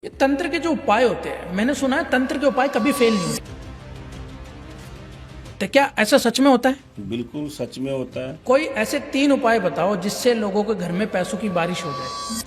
ये तंत्र के जो उपाय होते हैं, मैंने सुना है तंत्र के उपाय कभी फेल नहीं होते। तो क्या ऐसा सच में होता है? बिल्कुल सच में होता है। कोई ऐसे 3 उपाय बताओ जिससे लोगों के घर में पैसों की बारिश हो जाए।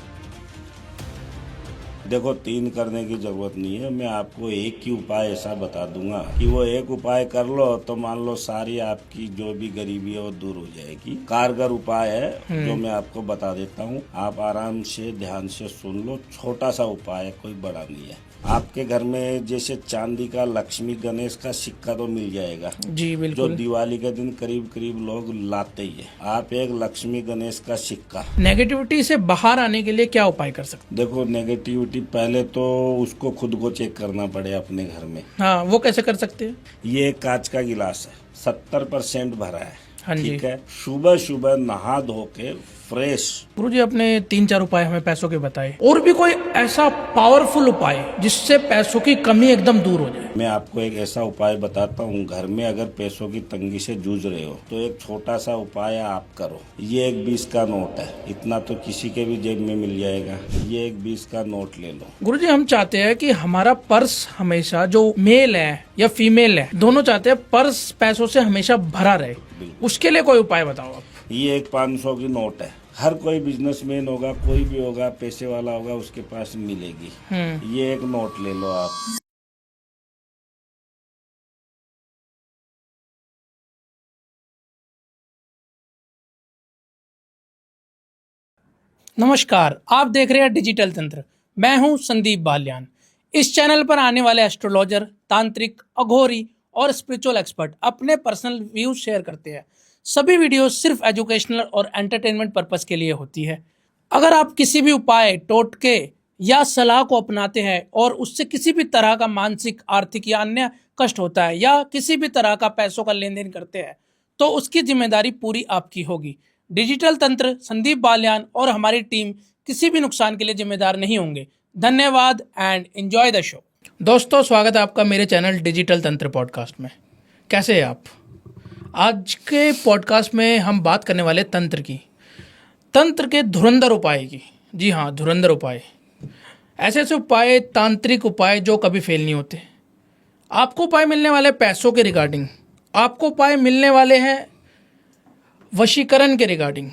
देखो, 3 करने की जरूरत नहीं है। मैं आपको एक ही उपाय ऐसा बता दूंगा कि वो एक उपाय कर लो तो मान लो सारी आपकी जो भी गरीबी है वो दूर हो जाएगी। कारगर उपाय है जो मैं आपको बता देता हूँ। आप आराम से ध्यान से सुन लो। छोटा सा उपाय है, कोई बड़ा नहीं है। आपके घर में जैसे चांदी का लक्ष्मी गणेश का सिक्का तो मिल जाएगा, जी जो बिल्कुल। दिवाली के दिन करीब करीब लोग लाते ही है। आप एक लक्ष्मी गणेश का सिक्का। नेगेटिविटी से बाहर आने के लिए क्या उपाय कर सकते देखो, नेगेटिविटी पहले तो उसको खुद को चेक करना पड़े अपने घर में। हैं? हाँ, वो कैसे कर सकते हैं? ये एक कांच का गिलास है, 70% भरा है। हाँ जी। ठीक है। सुबह सुबह नहा धो के फ्रेश। गुरुजी, अपने 3-4 उपाय हमें पैसों के बताए, और भी कोई ऐसा पावरफुल उपाय जिससे पैसों की कमी एकदम दूर हो जाए। मैं आपको एक ऐसा उपाय बताता हूँ। घर में अगर पैसों की तंगी से जूझ रहे हो तो एक छोटा सा उपाय आप करो। ये एक 20 का नोट है, इतना तो किसी के भी जेब में मिल जाएगा। ये एक 20 का नोट ले लो। गुरुजी, हम चाहते हैं कि हमारा पर्स हमेशा, जो मेल है या फीमेल है, दोनों चाहते हैं पर्स पैसों से हमेशा भरा रहे। उसके लिए कोई उपाय बताओ आप। ये एक 500 की नोट है। हर कोई बिजनेसमैन होगा, कोई भी होगा, पैसे वाला होगा, उसके पास मिलेगी। ये एक नोट ले लो आप। नमस्कार, आप देख रहे हैं डिजिटल तंत्र। मैं हूं संदीप बालियान। इस चैनल पर आने वाले एस्ट्रोलॉजर, तांत्रिक, अघोरी और स्पिरिचुअल एक्सपर्ट अपने पर्सनल व्यूज शेयर करते हैं। सभी वीडियो सिर्फ एजुकेशनल और एंटरटेनमेंट पर्पस के लिए होती है। अगर आप किसी भी उपाय, टोटके या सलाह को अपनाते हैं और उससे किसी भी तरह का मानसिक, आर्थिक या अन्य कष्ट होता है, या किसी भी तरह का पैसों का लेन देन करते हैं, तो उसकी जिम्मेदारी पूरी आपकी होगी। डिजिटल तंत्र, संदीप बालियान और हमारी टीम किसी भी नुकसान के लिए जिम्मेदार नहीं होंगे। धन्यवाद एंड एंजॉय द शो। दोस्तों, स्वागत है आपका मेरे चैनल डिजिटल तंत्र पॉडकास्ट में। कैसे हैं आप? आज के पॉडकास्ट में हम बात करने वाले तंत्र की, तंत्र के धुरंधर उपाय की। जी हाँ, धुरंधर उपाय, ऐसे ऐसे उपाय, तांत्रिक उपाय जो कभी फेल नहीं होते। आपको उपाय मिलने वाले पैसों के रिगार्डिंग, आपको उपाय मिलने वाले हैं वशीकरण के रिगार्डिंग,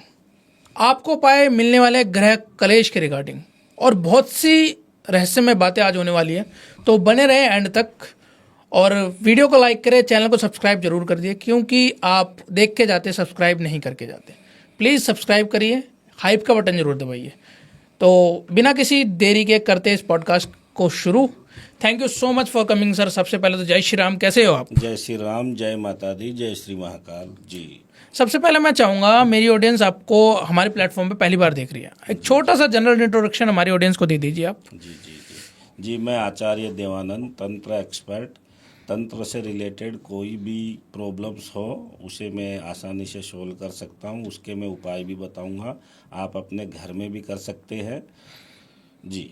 आपको उपाय मिलने वाले ग्रह कलेश के रिगार्डिंग, और बहुत सी रहस्यमय बातें आज होने वाली है। तो बने रहे एंड तक, और वीडियो को लाइक करें, चैनल को सब्सक्राइब जरूर कर दिए, क्योंकि आप देख के जाते, सब्सक्राइब नहीं करके जाते। प्लीज़ सब्सक्राइब करिए, हाइप का बटन जरूर दबाइए। तो बिना किसी देरी के करते इस पॉडकास्ट को शुरू। Thank you so much for coming sir. सबसे पहले तो जय श्री राम, कैसे हो आप? जय श्री राम, जय माता दी, जय श्री महाकाल जी। सबसे पहले मैं चाहूँगा, मेरी ऑडियंस आपको हमारे प्लेटफॉर्म पे पहली बार देख रही है, एक छोटा सा जनरल इंट्रोडक्शन हमारी ऑडियंस को दे दीजिए आप। जी जी जी जी। मैं आचार्य देवानंद, तंत्र एक्सपर्ट। तंत्र से रिलेटेड कोई भी प्रॉब्लम्स हो उसे मैं आसानी से सोल्व कर सकता हूँ। उसके मैं उपाय भी बताऊँगा, आप अपने घर में भी कर सकते हैं जी।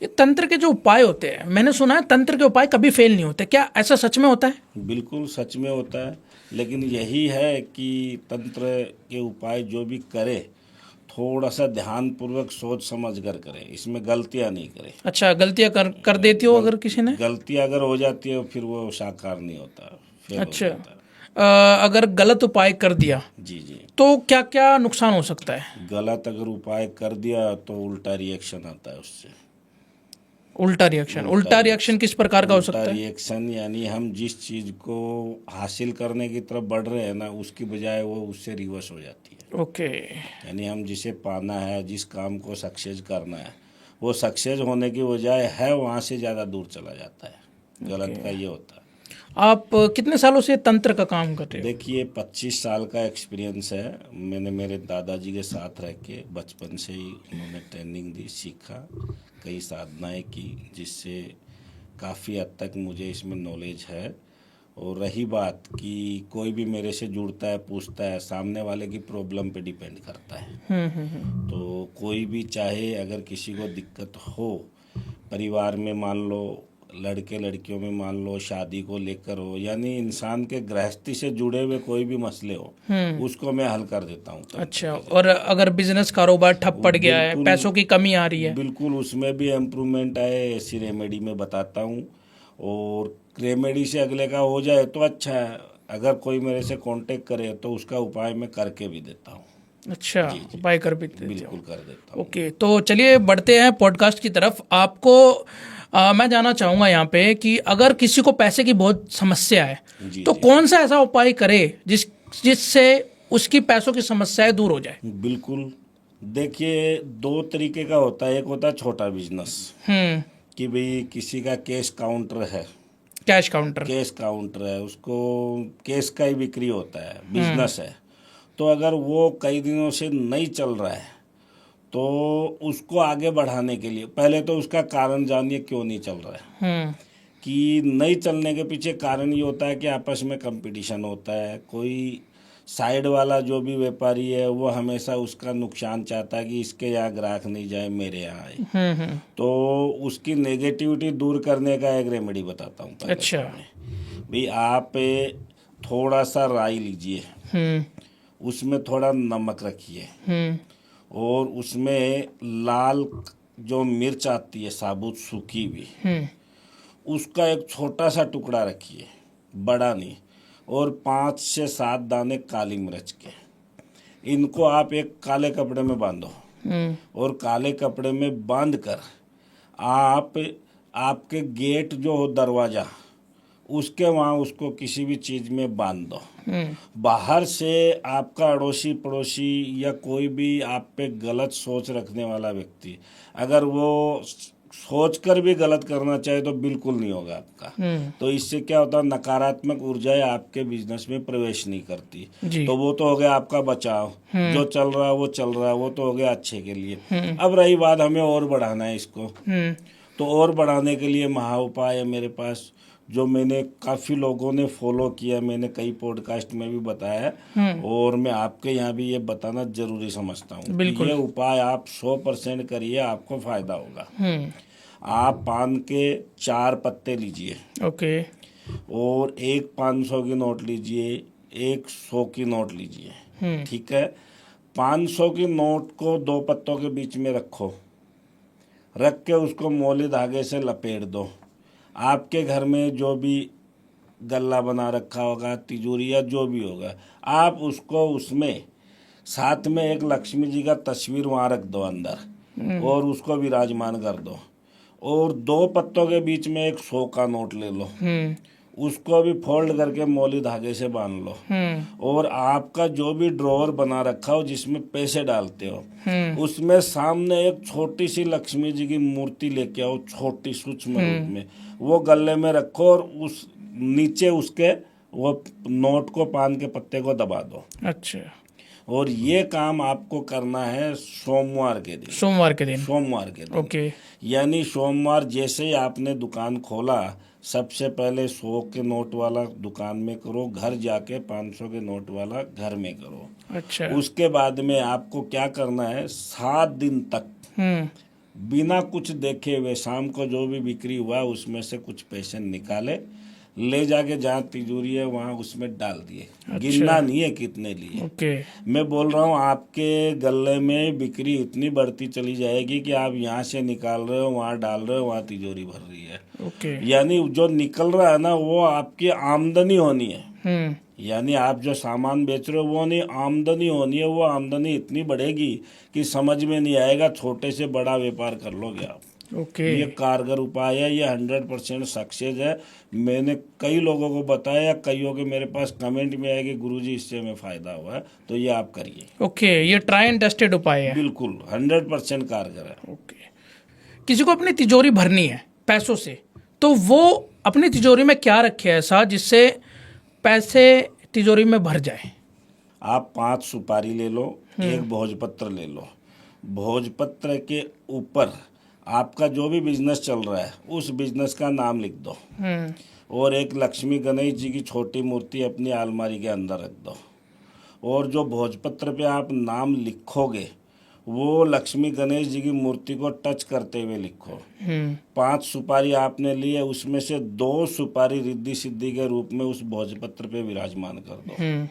ये तंत्र के जो उपाय होते हैं, मैंने सुना है तंत्र के उपाय कभी फेल नहीं होते। क्या ऐसा सच में होता है? बिल्कुल सच में होता है, लेकिन यही है कि तंत्र के उपाय जो भी करे थोड़ा सा ध्यान पूर्वक सोच समझ कर करें, इसमें गलतियां नहीं करें। अच्छा, गलतियां कर देती हो अगर किसी ने? गलतियां अगर हो जाती है फिर वो साकार नहीं होता, फेल हो अच्छा, जाता है। अगर गलत उपाय कर दिया जी जी। तो क्या क्या नुकसान हो सकता है? गलत अगर उपाय कर दिया तो उल्टा रिएक्शन आता है उससे। उल्टा रिएक्शन किस प्रकार का हो उल्टा सकता है? रिएक्शन यानी हम जिस चीज को हासिल करने की तरफ बढ़ रहे हैं ना, उसकी बजाय वो उससे रिवर्स हो जाती है। ओके। यानी हम जिसे पाना है, जिस काम को सक्सेस करना है, वो सक्सेस होने की बजाय है वहाँ से ज़्यादा दूर चला जाता है। गलत का ये होता है। आप कितने सालों से तंत्र का काम कर रहे हो? देखिए, 25 साल का एक्सपीरियंस है। मैंने मेरे दादाजी के साथ रह के बचपन से ही उन्होंने ट्रेनिंग दी, सीखा, कई साधनाएं की, जिससे काफ़ी हद तक मुझे इसमें नॉलेज है। और रही बात कि कोई भी मेरे से जुड़ता है, पूछता है, सामने वाले की प्रॉब्लम पे डिपेंड करता है। तो कोई भी चाहे, अगर किसी को दिक्कत हो परिवार में, मान लो लड़के लड़कियों में मान लो शादी को लेकर हो, यानी इंसान के गृहस्थी से जुड़े हुए कोई भी मसले हो उसको मैं हल कर देता हूँ। अच्छा, और अगर बिजनेस कारोबार ठप पड़ गया है, बिल्कुल, पैसों की कमी आ रही है, बिल्कुल उसमें भी इम्प्रूवमेंट आए, ऐसी रेमेडी में बताता हूँ। और रेमेडी से अगले का हो जाए तो अच्छा है, अगर कोई मेरे से कांटेक्ट करे तो उसका उपाय मैं करके भी देता हूँ। अच्छा, उपाय कर भी देते हो। बिल्कुल कर देता हूँ। ओके, तो चलिए बढ़ते हैं पॉडकास्ट की तरफ। आपको मैं जानना चाहूँगा यहाँ पे कि अगर किसी को पैसे की बहुत समस्या है जी, तो जी। कौन सा ऐसा उपाय करे जिससे उसकी पैसों की समस्याएं दूर हो जाए। बिल्कुल, देखिए दो तरीके का होता है। एक होता है छोटा बिजनेस, कि भाई किसी का कैश काउंटर है, कैश काउंटर, केस काउंटर है, उसको केस का ही बिक्री होता है, बिजनेस है। तो अगर वो कई दिनों से नहीं चल रहा है तो उसको आगे बढ़ाने के लिए पहले तो उसका कारण जानिए क्यों नहीं चल रहा है। कि नहीं चलने के पीछे कारण ये होता है कि आपस में कंपटीशन होता है। कोई साइड वाला जो भी व्यापारी है वो हमेशा उसका नुकसान चाहता है कि इसके यहाँ ग्राहक नहीं जाए, मेरे यहाँ आए। तो उसकी नेगेटिविटी दूर करने का एक रेमेडी बताता हूँ। पहले अच्छा, भाई आप थोड़ा सा राई लीजिए, उसमें थोड़ा नमक रखिए और उसमें लाल जो मिर्च आती है साबुत सूखी हुई, उसका एक छोटा सा टुकड़ा रखिए, बड़ा नहीं, और 5 से 7 दाने काली मिर्च के। इनको आप एक काले कपड़े में बांधो और काले कपड़े में बांध कर आप आपके गेट जो हो दरवाजा उसके वहाँ उसको किसी भी चीज़ में बांध दो। बाहर से आपका अड़ोसी पड़ोसी या कोई भी आप पे गलत सोच रखने वाला व्यक्ति अगर वो सोच कर भी गलत करना चाहे तो बिल्कुल नहीं होगा आपका। तो इससे क्या होता है, नकारात्मक ऊर्जाएं आपके बिजनेस में प्रवेश नहीं करती। तो वो तो हो गया आपका बचाव, जो चल रहा है वो चल रहा है, वो तो हो गया अच्छे के लिए। अब रही बात हमें और बढ़ाना है इसको, तो और बढ़ाने के लिए महा उपाय है मेरे पास, जो मैंने काफ़ी लोगों ने फॉलो किया, मैंने कई पॉडकास्ट में भी बताया और मैं आपके यहाँ भी ये बताना जरूरी समझता हूँ कि ये उपाय आप 100% करिए, आपको फायदा होगा। आप पान के 4 पत्ते लीजिए, ओके, और एक 500 की नोट लीजिए, एक 100 की नोट लीजिए, ठीक है। 500 की नोट को 2 पत्तों के बीच में रखो, रख के उसको मोले धागे से लपेट दो। आपके घर में जो भी गल्ला बना रखा होगा, तिजोरी या जो भी होगा, आप उसको उसमें साथ में एक लक्ष्मी जी का तस्वीर वहाँ रख दो अंदर और उसको विराजमान कर दो। और 2 पत्तों के बीच में एक 100 का नोट ले लो, उसको भी फोल्ड करके मौली धागे से बांध लो। और आपका जो भी ड्रॉवर बना रखा हो जिसमें पैसे डालते हो, उसमें सामने एक छोटी सी लक्ष्मी जी की मूर्ति लेके आओ, छोटी सूक्ष्म रूप में, वो गले में रखो और उस नीचे उसके वो नोट को, पान के पत्ते को दबा दो। अच्छा, और ये काम आपको करना है सोमवार के दिन। सोमवार के दिन, सोमवार के दिन, ओके। यानी सोमवार जैसे ही आपने दुकान खोला, सबसे पहले 100 के नोट वाला दुकान में करो, घर जाके 500 के नोट वाला घर में करो। अच्छा, उसके बाद में आपको क्या करना है, 7 दिन तक बिना कुछ देखे हुए शाम को जो भी बिक्री हुआ उसमें से कुछ पैसे निकाले, ले जाके जहाँ तिजोरी है वहाँ उसमें डाल दिए। गिनना नहीं है कितने लिए। ओके, मैं बोल रहा हूँ आपके गले में बिक्री इतनी बढ़ती चली जाएगी कि आप यहाँ से निकाल रहे हो, वहाँ डाल रहे हो, वहाँ तिजोरी भर रही है। ओके, यानी जो निकल रहा है ना वो आपकी आमदनी होनी है। यानी आप जो सामान बेच रहे हो वो नहीं, आमदनी होनी है। वो आमदनी इतनी बढ़ेगी कि समझ में नहीं आएगा, छोटे से बड़ा व्यापार कर लोगे आप। ओके, ये कारगर उपाय है, ये 100% सक्सेस है। मैंने कई लोगों को बताया, कईयों के मेरे पास कमेंट में आया कि गुरुजी इससे हमें फायदा हुआ है, तो ये आप करिए। ओके, ये ट्राई एंड टेस्टेड उपाय है। बिल्कुल 100% कारगर है। ओके, किसी को अपनी तिजोरी भरनी है पैसों से, तो वो अपनी तिजोरी में क्या रखे ऐसा जिससे पैसे तिजोरी में भर जाए? आप 5 सुपारी ले लो, एक भोजपत्र ले लो। भोजपत्र के ऊपर आपका जो भी बिजनेस चल रहा है उस बिजनेस का नाम लिख दो, और एक लक्ष्मी गणेश जी की छोटी मूर्ति अपनी अलमारी के अंदर रख दो। और जो भोजपत्र पे आप नाम लिखोगे वो लक्ष्मी गणेश जी की मूर्ति को टच करते हुए लिखो। 5 सुपारी आपने ली है, उसमें से 2 सुपारी रिद्धि सिद्धि के रूप में उस भोजपत्र पे विराजमान कर दो।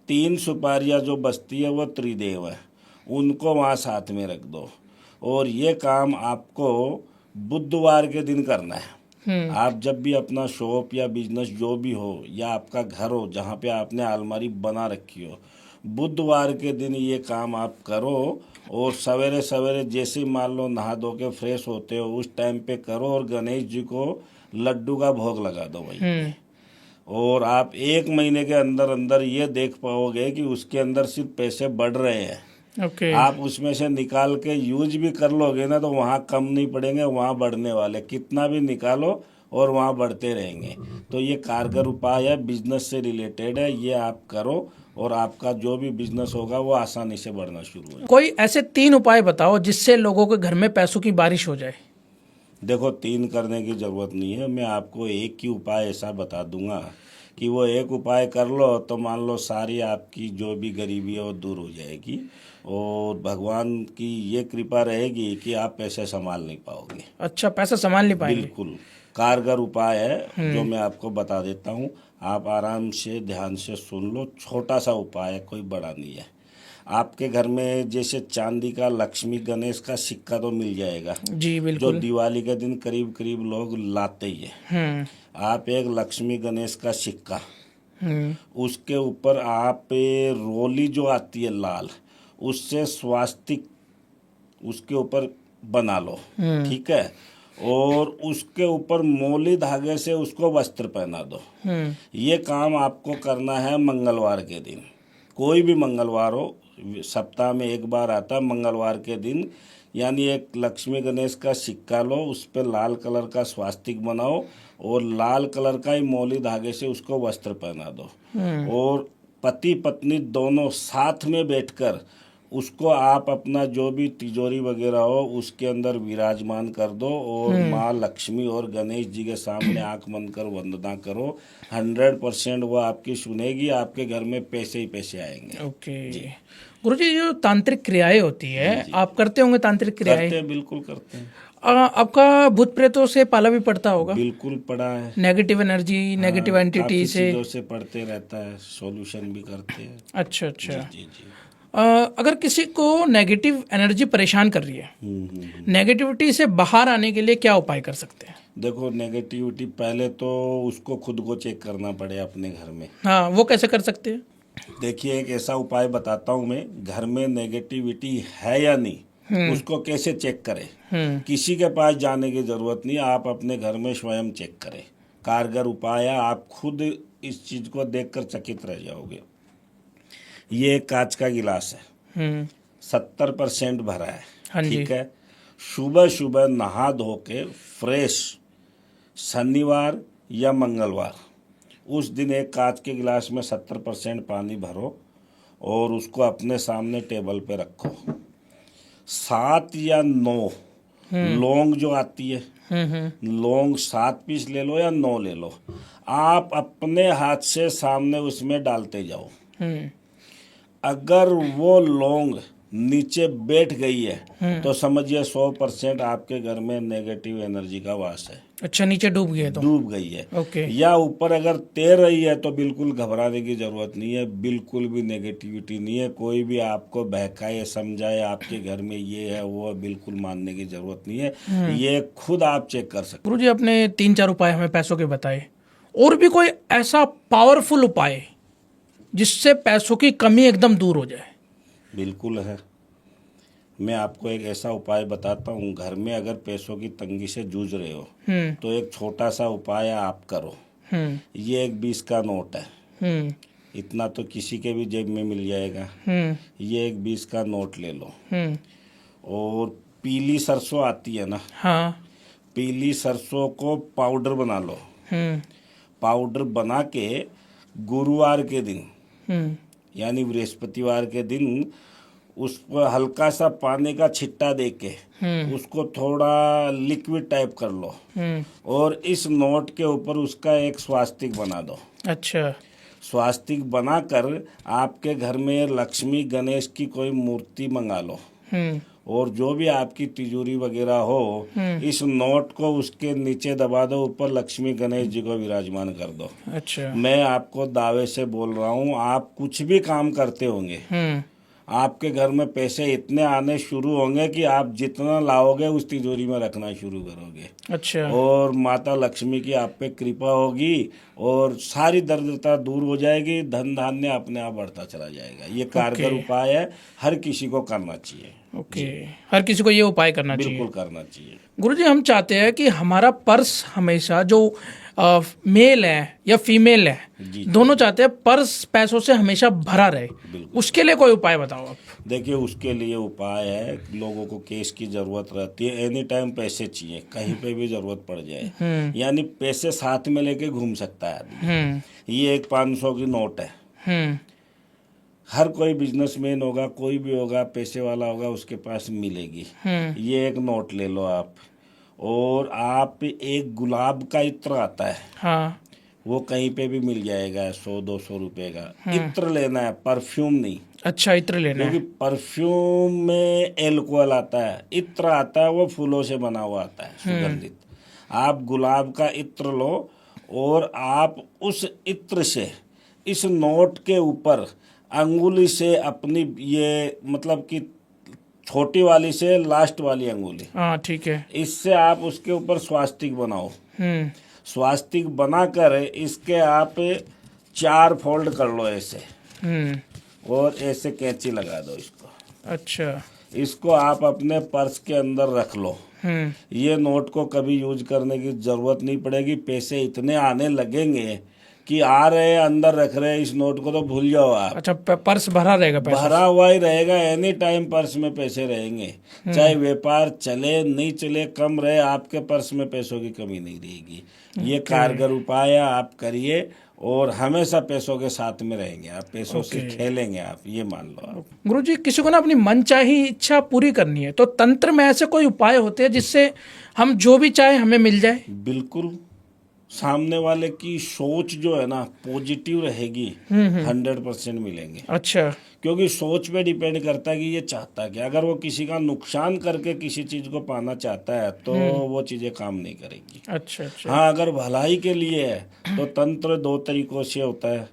3 सुपारियां जो बचती है वो त्रिदेव है, उनको वहाँ साथ में रख दो। और ये काम आपको बुधवार के दिन करना है। आप जब भी अपना शॉप या बिजनेस जो भी हो या आपका घर हो जहाँ पे आपने अलमारी बना रखी हो, बुधवार के दिन ये काम आप करो। और सवेरे सवेरे जैसे ही मान लो नहा धो के फ्रेश होते हो उस टाइम पे करो और गणेश जी को लड्डू का भोग लगा दो भाई। और आप 1 महीने के अंदर अंदर ये देख पाओगे कि उसके अंदर सिर्फ पैसे बढ़ रहे हैं। आप उसमें से निकाल के यूज भी कर लोगे ना तो वहाँ कम नहीं पड़ेंगे, वहाँ बढ़ने वाले। कितना भी निकालो और वहाँ बढ़ते रहेंगे। तो ये कारगर उपाय है, बिजनेस से रिलेटेड है, ये आप करो और आपका जो भी बिजनेस होगा वो आसानी से बढ़ना शुरू हो। कोई ऐसे 3 उपाय बताओ जिससे लोगों के घर में पैसों की बारिश हो जाए। देखो 3 करने की ज़रूरत नहीं है, मैं आपको एक ही उपाय ऐसा बता दूंगा कि वो एक उपाय कर लो तो मान लो सारी आपकी जो भी गरीबी है वो दूर हो जाएगी और भगवान की ये कृपा रहेगी कि आप पैसे संभाल नहीं पाओगे। अच्छा, पैसा संभाल नहीं पाएंगे। बिल्कुल कारगर उपाय है जो मैं आपको बता देता हूँ। आप आराम से ध्यान से सुन लो। छोटा सा उपाय है, कोई बड़ा नहीं है। आपके घर में जैसे चांदी का लक्ष्मी गणेश का सिक्का तो मिल जाएगा जी जो बिल्कुल। दिवाली के दिन करीब करीब लोग लाते ही है। आप एक लक्ष्मी गणेश का सिक्का, उसके ऊपर आप रोली जो आती है लाल, उससे स्वास्तिक उसके ऊपर बना लो, ठीक है। और उसके ऊपर मोली धागे से उसको वस्त्र पहना दो। ये काम आपको करना है मंगलवार के दिन। कोई भी मंगलवार हो, सप्ताह में एक बार आता है मंगलवार के दिन। यानी एक लक्ष्मी गणेश का सिक्का लो, उस पर लाल कलर का स्वास्तिक बनाओ और लाल कलर का ही मोली धागे से उसको वस्त्र पहना दो। और पति पत्नी दोनों साथ में बैठकर उसको आप अपना जो भी तिजोरी वगैरह हो उसके अंदर विराजमान कर दो और माँ लक्ष्मी और गणेश जी के सामने आंख बंद कर वंदना करो। 100% वो आपकी सुनेगी, आपके घर में पैसे ही पैसे आएंगे। ओके गुरुजी, जो तांत्रिक क्रियाएं होती है आप करते होंगे तांत्रिक क्रियाएं? करते हैं, बिल्कुल करते हैं। आपका भूत प्रेतों से पाला भी पड़ता होगा? बिल्कुल पड़ा है। नेगेटिव एनर्जी, नेगेटिव एंटिटी काफी से? चीजों से पढ़ते रहता है, सॉल्यूशन भी करते हैं। अच्छा अच्छा। जी जी। अगर किसी को नेगेटिव एनर्जी परेशान कर रही है, नेगेटिविटी से बाहर आने के लिए क्या उपाय कर सकते हैं? देखो नेगेटिविटी पहले तो उसको खुद को चेक करना पड़े अपने घर में। हाँ, वो कैसे कर सकते हैं? देखिए एक ऐसा उपाय बताता हूँ मैं, घर में नेगेटिविटी है या नहीं उसको कैसे चेक करें। किसी के पास जाने की जरूरत नहीं, आप अपने घर में स्वयं चेक करें। कारगर उपाय है, आप खुद इस चीज को देखकर चकित रह जाओगे। ये एक कांच का गिलास है, 70% भरा है, हाँ जी। ठीक है। सुबह सुबह नहा धो के फ्रेश शनिवार या मंगलवार उस दिन एक कांच के गिलास में 70% पानी भरो और उसको अपने सामने टेबल पे रखो। 7 या 9 लौंग जो आती है, लौंग 7 पीस ले लो या 9 ले लो, आप अपने हाथ से सामने उसमें डालते जाओ। अगर वो लौंग नीचे बैठ गई है तो समझिए 100% आपके घर में नेगेटिव एनर्जी का वास है। अच्छा, नीचे डूब गई है तो? डूब गई है। ओके। या ऊपर अगर तैर रही है तो बिल्कुल घबराने की जरूरत नहीं है, बिल्कुल भी नेगेटिविटी नहीं है। कोई भी आपको बहकाए समझाए आपके घर में ये है वो है, बिल्कुल मानने की जरूरत नहीं है। ये खुद आप चेक कर सकते। गुरुजी, अपने 3-4 उपाय हमें पैसों के बताए, और भी कोई ऐसा पावरफुल उपाय जिससे पैसों की कमी एकदम दूर हो जाए? बिल्कुल है, मैं आपको एक ऐसा उपाय बताता हूँ। घर में अगर पैसों की तंगी से जूझ रहे हो तो एक छोटा सा उपाय आप करो। ये एक 20 का नोट है, इतना तो किसी के भी जेब में मिल जाएगा। ये एक 20 का नोट ले लो और पीली सरसों आती है ना, हाँ, पीली सरसों को पाउडर बना लो। पाउडर बना के गुरुवार के दिन यानी बृहस्पतिवार के दिन उस पर हल्का सा पानी का छिट्टा दे के उसको थोड़ा लिक्विड टाइप कर लो और इस नोट के ऊपर उसका एक स्वास्तिक बना दो। अच्छा। स्वास्तिक बनाकर आपके घर में लक्ष्मी गणेश की कोई मूर्ति मंगा लो और जो भी आपकी तिजोरी वगैरह हो, इस नोट को उसके नीचे दबा दो, ऊपर लक्ष्मी गणेश जी को विराजमान कर दो। अच्छा। मैं आपको दावे से बोल रहा हूँ, आप कुछ भी काम करते होंगे, आपके घर में पैसे इतने आने शुरू होंगे कि आप जितना लाओगे उस तिजोरी में रखना शुरू करोगे। अच्छा। और माता लक्ष्मी की आप पे कृपा होगी और सारी दरिद्रता दूर हो जाएगी, धन धान्य अपने आप बढ़ता चला जाएगा। ये कारगर उपाय है, हर किसी को करना चाहिए। ओके, हर किसी को ये उपाय करना चाहिए। बिल्कुल करना चाहिए। गुरुजी, हम चाहते हैं कि हमारा पर्स हमेशा जो मेल है या फीमेल है, दोनों चाहते हैं पर्स पैसों से हमेशा भरा रहे। उसके लिए कोई उपाय बताओ आप। देखिए, उसके लिए उपाय है, लोगों को कैश की जरूरत रहती है, एनी टाइम पैसे चाहिए, कहीं पे भी जरूरत पड़ जाए, यानी पैसे साथ में लेके घूम सकता है आदमी। ये एक 500 की नोट है। हर कोई बिजनेसमैन होगा, कोई भी होगा, पैसे वाला होगा, उसके पास मिलेगी। ये एक नोट ले लो आप, और आप एक गुलाब का इत्र आता है, हाँ, वो कहीं पे भी मिल जाएगा, 100-200 रुपए का। इत्र लेना है, परफ्यूम नहीं। अच्छा, इत्र लेना है। क्योंकि परफ्यूम में एल्कोहल आता है, इत्र आता है वो फूलों से बना हुआ आता है, सुगंधित। आप गुलाब का इत्र लो और आप उस इत्र से इस नोट के ऊपर अंगुली से अपनी, ये मतलब कि छोटी वाली से लास्ट वाली अंगुली, हाँ ठीक है, इससे आप उसके ऊपर स्वास्तिक बनाओ। स्वास्तिक बनाकर इसके आप 4 फोल्ड कर लो ऐसे, और ऐसे कैंची लगा दो इसको। अच्छा, इसको आप अपने पर्स के अंदर रख लो। ये नोट को कभी यूज करने की जरूरत नहीं पड़ेगी। पैसे इतने आने लगेंगे कि आ रहे हैं, अंदर रख रहे हैं, इस नोट को तो भूल जाओ आप। अच्छा, पर्स भरा रहेगा, पैसा भरा हुआ ही रहेगा, एनी टाइम पर्स में पैसे रहेंगे। चाहे व्यापार चले नहीं चले, कम रहे, आपके पर्स में पैसों की कमी नहीं रहेगी। ये कारगर उपाय है, आप करिए और हमेशा पैसों के साथ में रहेंगे आप, पैसों से खेलेंगे आप, ये मान लो आप। गुरुजी, किसी को ना अपनी मनचाही इच्छा पूरी करनी है, तो तंत्र में ऐसे कोई उपाय होते हैं जिससे हम जो भी चाहे हमें मिल जाए? बिल्कुल, सामने वाले की सोच जो है ना पॉजिटिव रहेगी, 100% मिलेंगे। अच्छा, क्योंकि सोच पे डिपेंड करता है कि ये चाहता है कि अगर वो किसी का नुकसान करके किसी चीज को पाना चाहता है तो वो चीजें काम नहीं करेगी। अच्छा अच्छा। हाँ, अगर भलाई के लिए है तो तंत्र 2 तरीकों से होता है,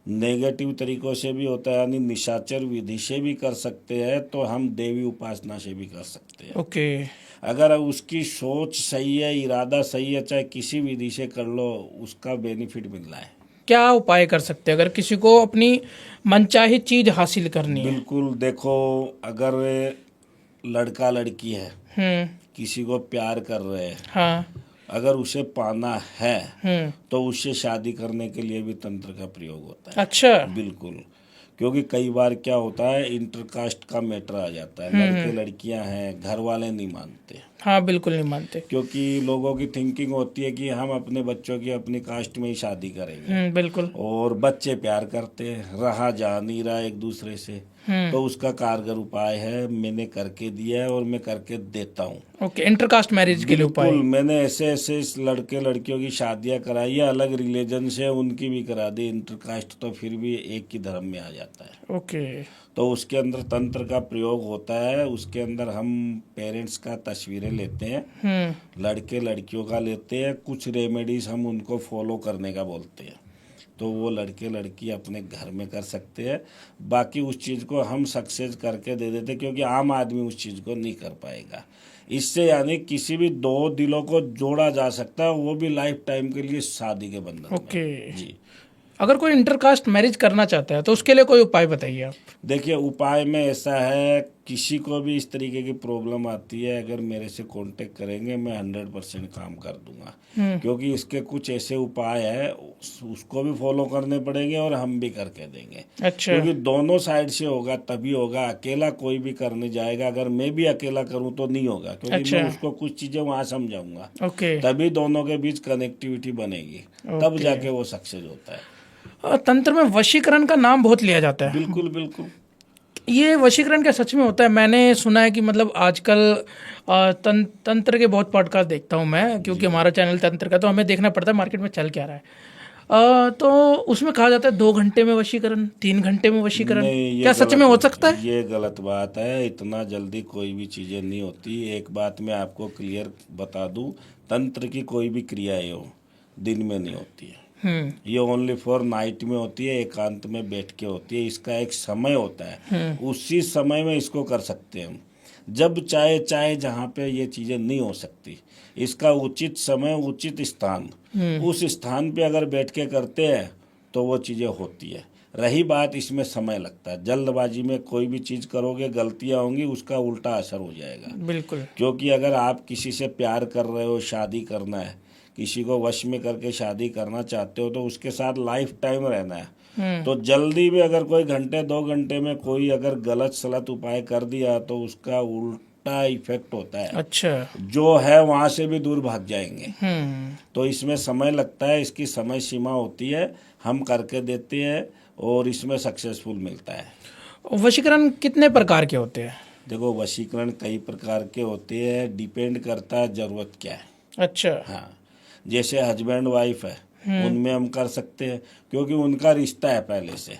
नेगेटिव तरीकों से भी होता है, यानी निशाचर विधि से भी कर सकते हैं, तो हम देवी उपासना से भी कर सकते हैं। ओके। अगर उसकी सोच सही है, इरादा सही है, चाहे किसी विधि से कर लो, उसका बेनिफिट मिल रहा है। क्या उपाय कर सकते हैं अगर किसी को अपनी मनचाही चीज हासिल करनी है? बिल्कुल, देखो, अगर लड़का लड़की है, किसी को प्यार कर रहे हैं, हाँ, अगर उसे पाना है तो उससे शादी करने के लिए भी तंत्र का प्रयोग होता है। अच्छा, बिल्कुल, क्योंकि कई बार क्या होता है, इंटरकास्ट का मैटर आ जाता है, लड़के लड़कियां हैं, घर वाले नहीं मानते। हाँ, बिल्कुल नहीं मानते, क्योंकि लोगों की थिंकिंग होती है कि हम अपने बच्चों की अपनी कास्ट में ही शादी करेंगे। बिल्कुल। और बच्चे प्यार करते हैं, रहा जा नहीं रहा एक दूसरे से, तो उसका कारगर उपाय है, मैंने करके दिया है और मैं करके देता हूँ। ओके, इंटरकास्ट मैरिज के लिए उपाय? बिल्कुल, मैंने ऐसे ऐसे लड़के लड़कियों की शादियां कराई है, अलग रिलीजन से, उनकी भी करा दी। इंटरकास्ट तो फिर भी एक ही धर्म में आ जाता है। ओके। तो उसके अंदर तंत्र का प्रयोग होता है। उसके अंदर हम पेरेंट्स का तस्वीरें लेते हैं, लड़के लड़कियों का लेते हैं, कुछ रेमेडीज हम उनको फॉलो करने का बोलते हैं, तो वो लड़के लड़की अपने घर में कर सकते हैं। बाकी उस चीज़ को हम सक्सेस करके दे देते, क्योंकि आम आदमी उस चीज़ को नहीं कर पाएगा। इससे यानी किसी भी 2 दिलों को जोड़ा जा सकता है, वो भी लाइफ टाइम के लिए शादी के बंधन में। जी, अगर कोई इंटरकास्ट मैरिज करना चाहता है तो उसके लिए कोई उपाय बताइए आप। देखिए, उपाय में ऐसा है, किसी को भी इस तरीके की प्रॉब्लम आती है, अगर मेरे से कांटेक्ट करेंगे, मैं 100% काम कर दूंगा। क्योंकि इसके कुछ ऐसे उपाय है, उसको भी फॉलो करने पड़ेंगे और हम भी करके देंगे। अच्छा। क्योंकि दोनों साइड से होगा तभी होगा, अकेला कोई भी करने जाएगा, अगर मैं भी अकेला करूं तो नहीं होगा, क्योंकि मैं उसको कुछ चीजें वहां समझाऊंगा। तभी दोनों के बीच कनेक्टिविटी बनेगी, तब जाके वो सक्सेस होता है। तंत्र में वशीकरण का नाम बहुत लिया जाता है। बिल्कुल बिल्कुल। ये वशीकरण क्या सच में होता है? मैंने सुना है कि मतलब आजकल तंत्र के बहुत पॉडकास्ट देखता हूँ मैं, क्योंकि हमारा चैनल तंत्र का, तो हमें देखना पड़ता है मार्केट में चल क्या रहा है। तो उसमें कहा जाता है 2 घंटे में वशीकरण, 3 घंटे में वशीकरण, नहीं, ये क्या सच में हो सकता है? ये गलत बात है। इतना जल्दी कोई भी चीज़ें नहीं होती। एक बात मैं आपको क्लियर बता दूं, तंत्र की कोई भी क्रियाएं हो दिन में नहीं होती है। ये ओनली फॉर नाइट में होती है, एकांत में बैठ के होती है। इसका एक समय होता है, उसी समय में इसको कर सकते हैं हम। जब चाहे चाहे जहाँ पे ये चीज़ें नहीं हो सकती, इसका उचित समय, उचित स्थान, उस स्थान पे अगर बैठ के करते हैं तो वो चीज़ें होती है। रही बात इसमें समय लगता है, जल्दबाजी में कोई भी चीज़ करोगे, गलतियाँ होंगी, उसका उल्टा असर हो जाएगा। बिल्कुल। क्योंकि अगर आप किसी से प्यार कर रहे हो, शादी करना है, किसी को वश में करके शादी करना चाहते हो, तो उसके साथ लाइफ टाइम रहना है। तो जल्दी में अगर कोई घंटे 2 घंटे में कोई अगर गलत सलत उपाय कर दिया तो उसका उल्टा इफेक्ट होता है। अच्छा। जो है वहां से भी दूर भाग जाएंगे। तो इसमें समय लगता है, इसकी समय सीमा होती है, हम करके देते हैं और इसमें सक्सेसफुल मिलता है। वशीकरण कितने प्रकार के होते हैं? देखो, वशीकरण कई प्रकार के होते हैं, डिपेंड करता है जरूरत क्या है। अच्छा। हाँ, जैसे हस्बैंड वाइफ है, उनमें हम कर सकते हैं, क्योंकि उनका रिश्ता है पहले से,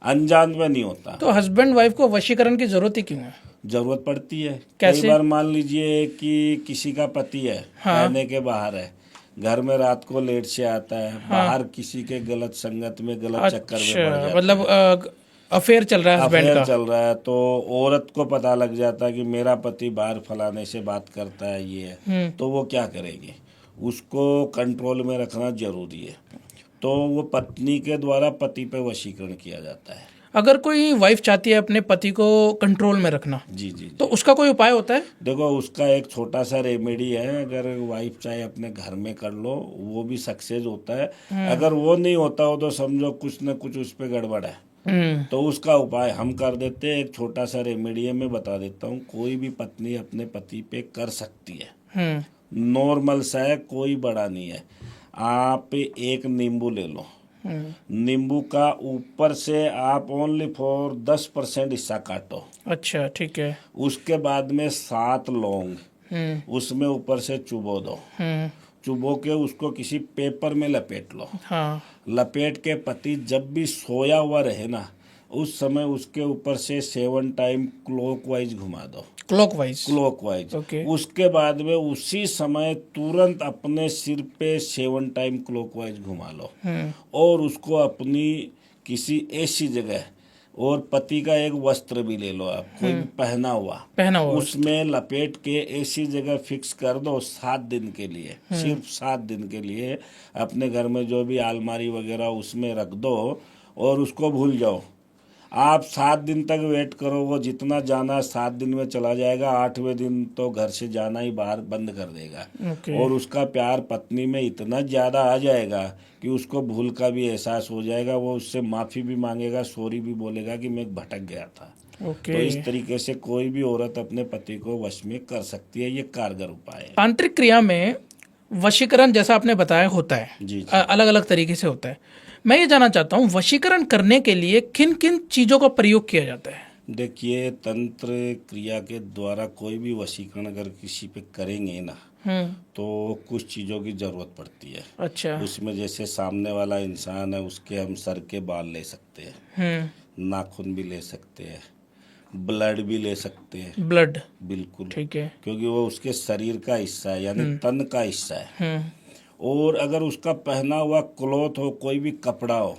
अनजान में नहीं होता। तो हस्बैंड वाइफ को वशीकरण की जरूरत ही क्यों है? जरूरत पड़ती है। कैसे? कई बार मान लीजिए कि किसी का पति है, रहने के बाहर है, घर में रात को लेट से आता है, बाहर किसी के गलत संगत में, गलत चक्कर में पड़ जाता है। मतलब अफेयर चल रहा है हस्बैंड अफेयर का। चल रहा है, तो औरत को पता लग जाता है कि मेरा पति बाहर फलाने से बात करता है, ये है, तो वो क्या करेगी? उसको कंट्रोल में रखना जरूरी है। तो वो पत्नी के द्वारा पति पे वशीकरण किया जाता है। अगर कोई वाइफ चाहती है अपने पति को कंट्रोल में रखना, जी जी। तो उसका कोई उपाय होता है? देखो, उसका एक छोटा सा रेमेडी है। अगर वाइफ चाहे अपने घर में कर लो, वो भी सक्सेस होता है। अगर वो नहीं होता हो तो समझो कुछ न कुछ उस पर गड़बड़ है। तो उसका उपाय हम कर देते हैं। एक छोटा सा रेमेडी है, मैं बता देता हूँ। कोई भी पत्नी अपने पति पे कर सकती है, नॉर्मल सा है, कोई बड़ा नहीं है। आप एक नींबू ले लो, नींबू का ऊपर से आप ओनली फॉर 10% हिस्सा काटो। अच्छा, ठीक है। उसके बाद में 7 लौंग उसमें ऊपर से चुबो दो। चुबो के उसको किसी पेपर में लपेट लो। हाँ। लपेट के पति जब भी सोया हुआ रहे ना, उस समय उसके ऊपर से 7 टाइम क्लॉकवाइज घुमा दो। क्लॉकवाइज? क्लॉकवाइज। ओके। उसके बाद में उसी समय तुरंत अपने सिर पे 7 टाइम क्लॉकवाइज घुमा लो, और उसको अपनी किसी ऐसी जगह, और पति का एक वस्त्र भी ले लो आप, कोई भी पहना हुआ उसमें लपेट के ऐसी जगह फिक्स कर दो 7 दिन के लिए, सिर्फ 7 दिन के लिए। अपने घर में जो भी अलमारी वगैरह उसमें रख दो और उसको भूल जाओ। आप 7 दिन तक वेट करो, वो जितना जाना 7 दिन में चला जाएगा। 8वें दिन तो घर से जाना ही बाहर बंद कर देगा। और उसका प्यार पत्नी में इतना ज़्यादा आ जाएगा कि उसको भूल का भी एहसास हो जाएगा। वो उससे माफ़ी भी मांगेगा, सॉरी भी बोलेगा कि मैं भटक गया था। तो इस तरीके से कोई भी औरत अपने पति को वश में कर सकती है। ये कारगर उपाय है। तांत्रिक क्रिया में वशीकरण जैसा आपने बताया होता है, जी। अलग अलग तरीके से होता है। मैं ये जानना चाहता हूँ, वशीकरण करने के लिए किन किन चीज़ों का प्रयोग किया जाता है? देखिए, तंत्र क्रिया के द्वारा कोई भी वशीकरण अगर किसी पे करेंगे ना, तो कुछ चीज़ों की ज़रूरत पड़ती है। अच्छा। उसमें जैसे सामने वाला इंसान है, उसके हम सर के बाल ले सकते हैं, नाखून भी ले सकते हैं, ब्लड भी ले सकते हैं। ब्लड? बिल्कुल, ठीक है। क्योंकि वो उसके शरीर का हिस्सा है, यानी तन का हिस्सा है। और अगर उसका पहना हुआ क्लॉथ हो, कोई भी कपड़ा हो,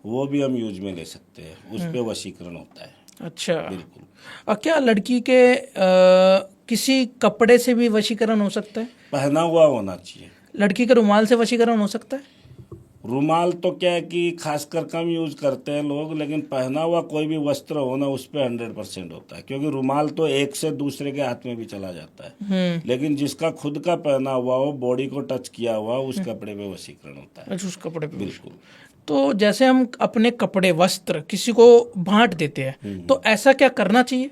वो भी हम यूज में ले सकते हैं। उस पे वशीकरण होता है। अच्छा। बिल्कुल। और क्या लड़की के किसी कपड़े से भी वशीकरण हो सकता है? पहना हुआ होना चाहिए। लड़की के रुमाल से वशीकरण हो सकता है? रुमाल तो क्या है कि खासकर कम यूज करते हैं लोग, लेकिन पहना हुआ कोई भी वस्त्र हो ना, उस पे 100% होता है। क्योंकि रुमाल तो एक से दूसरे के हाथ में भी चला जाता है, लेकिन जिसका खुद का पहना हुआ हो, बॉडी को टच किया हुआ, उस कपड़े पे वशीकरण होता है। अच्छा, उस कपड़े पे? बिल्कुल। तो जैसे हम अपने कपड़े, वस्त्र किसी को बांट देते हैं, तो ऐसा क्या करना चाहिए?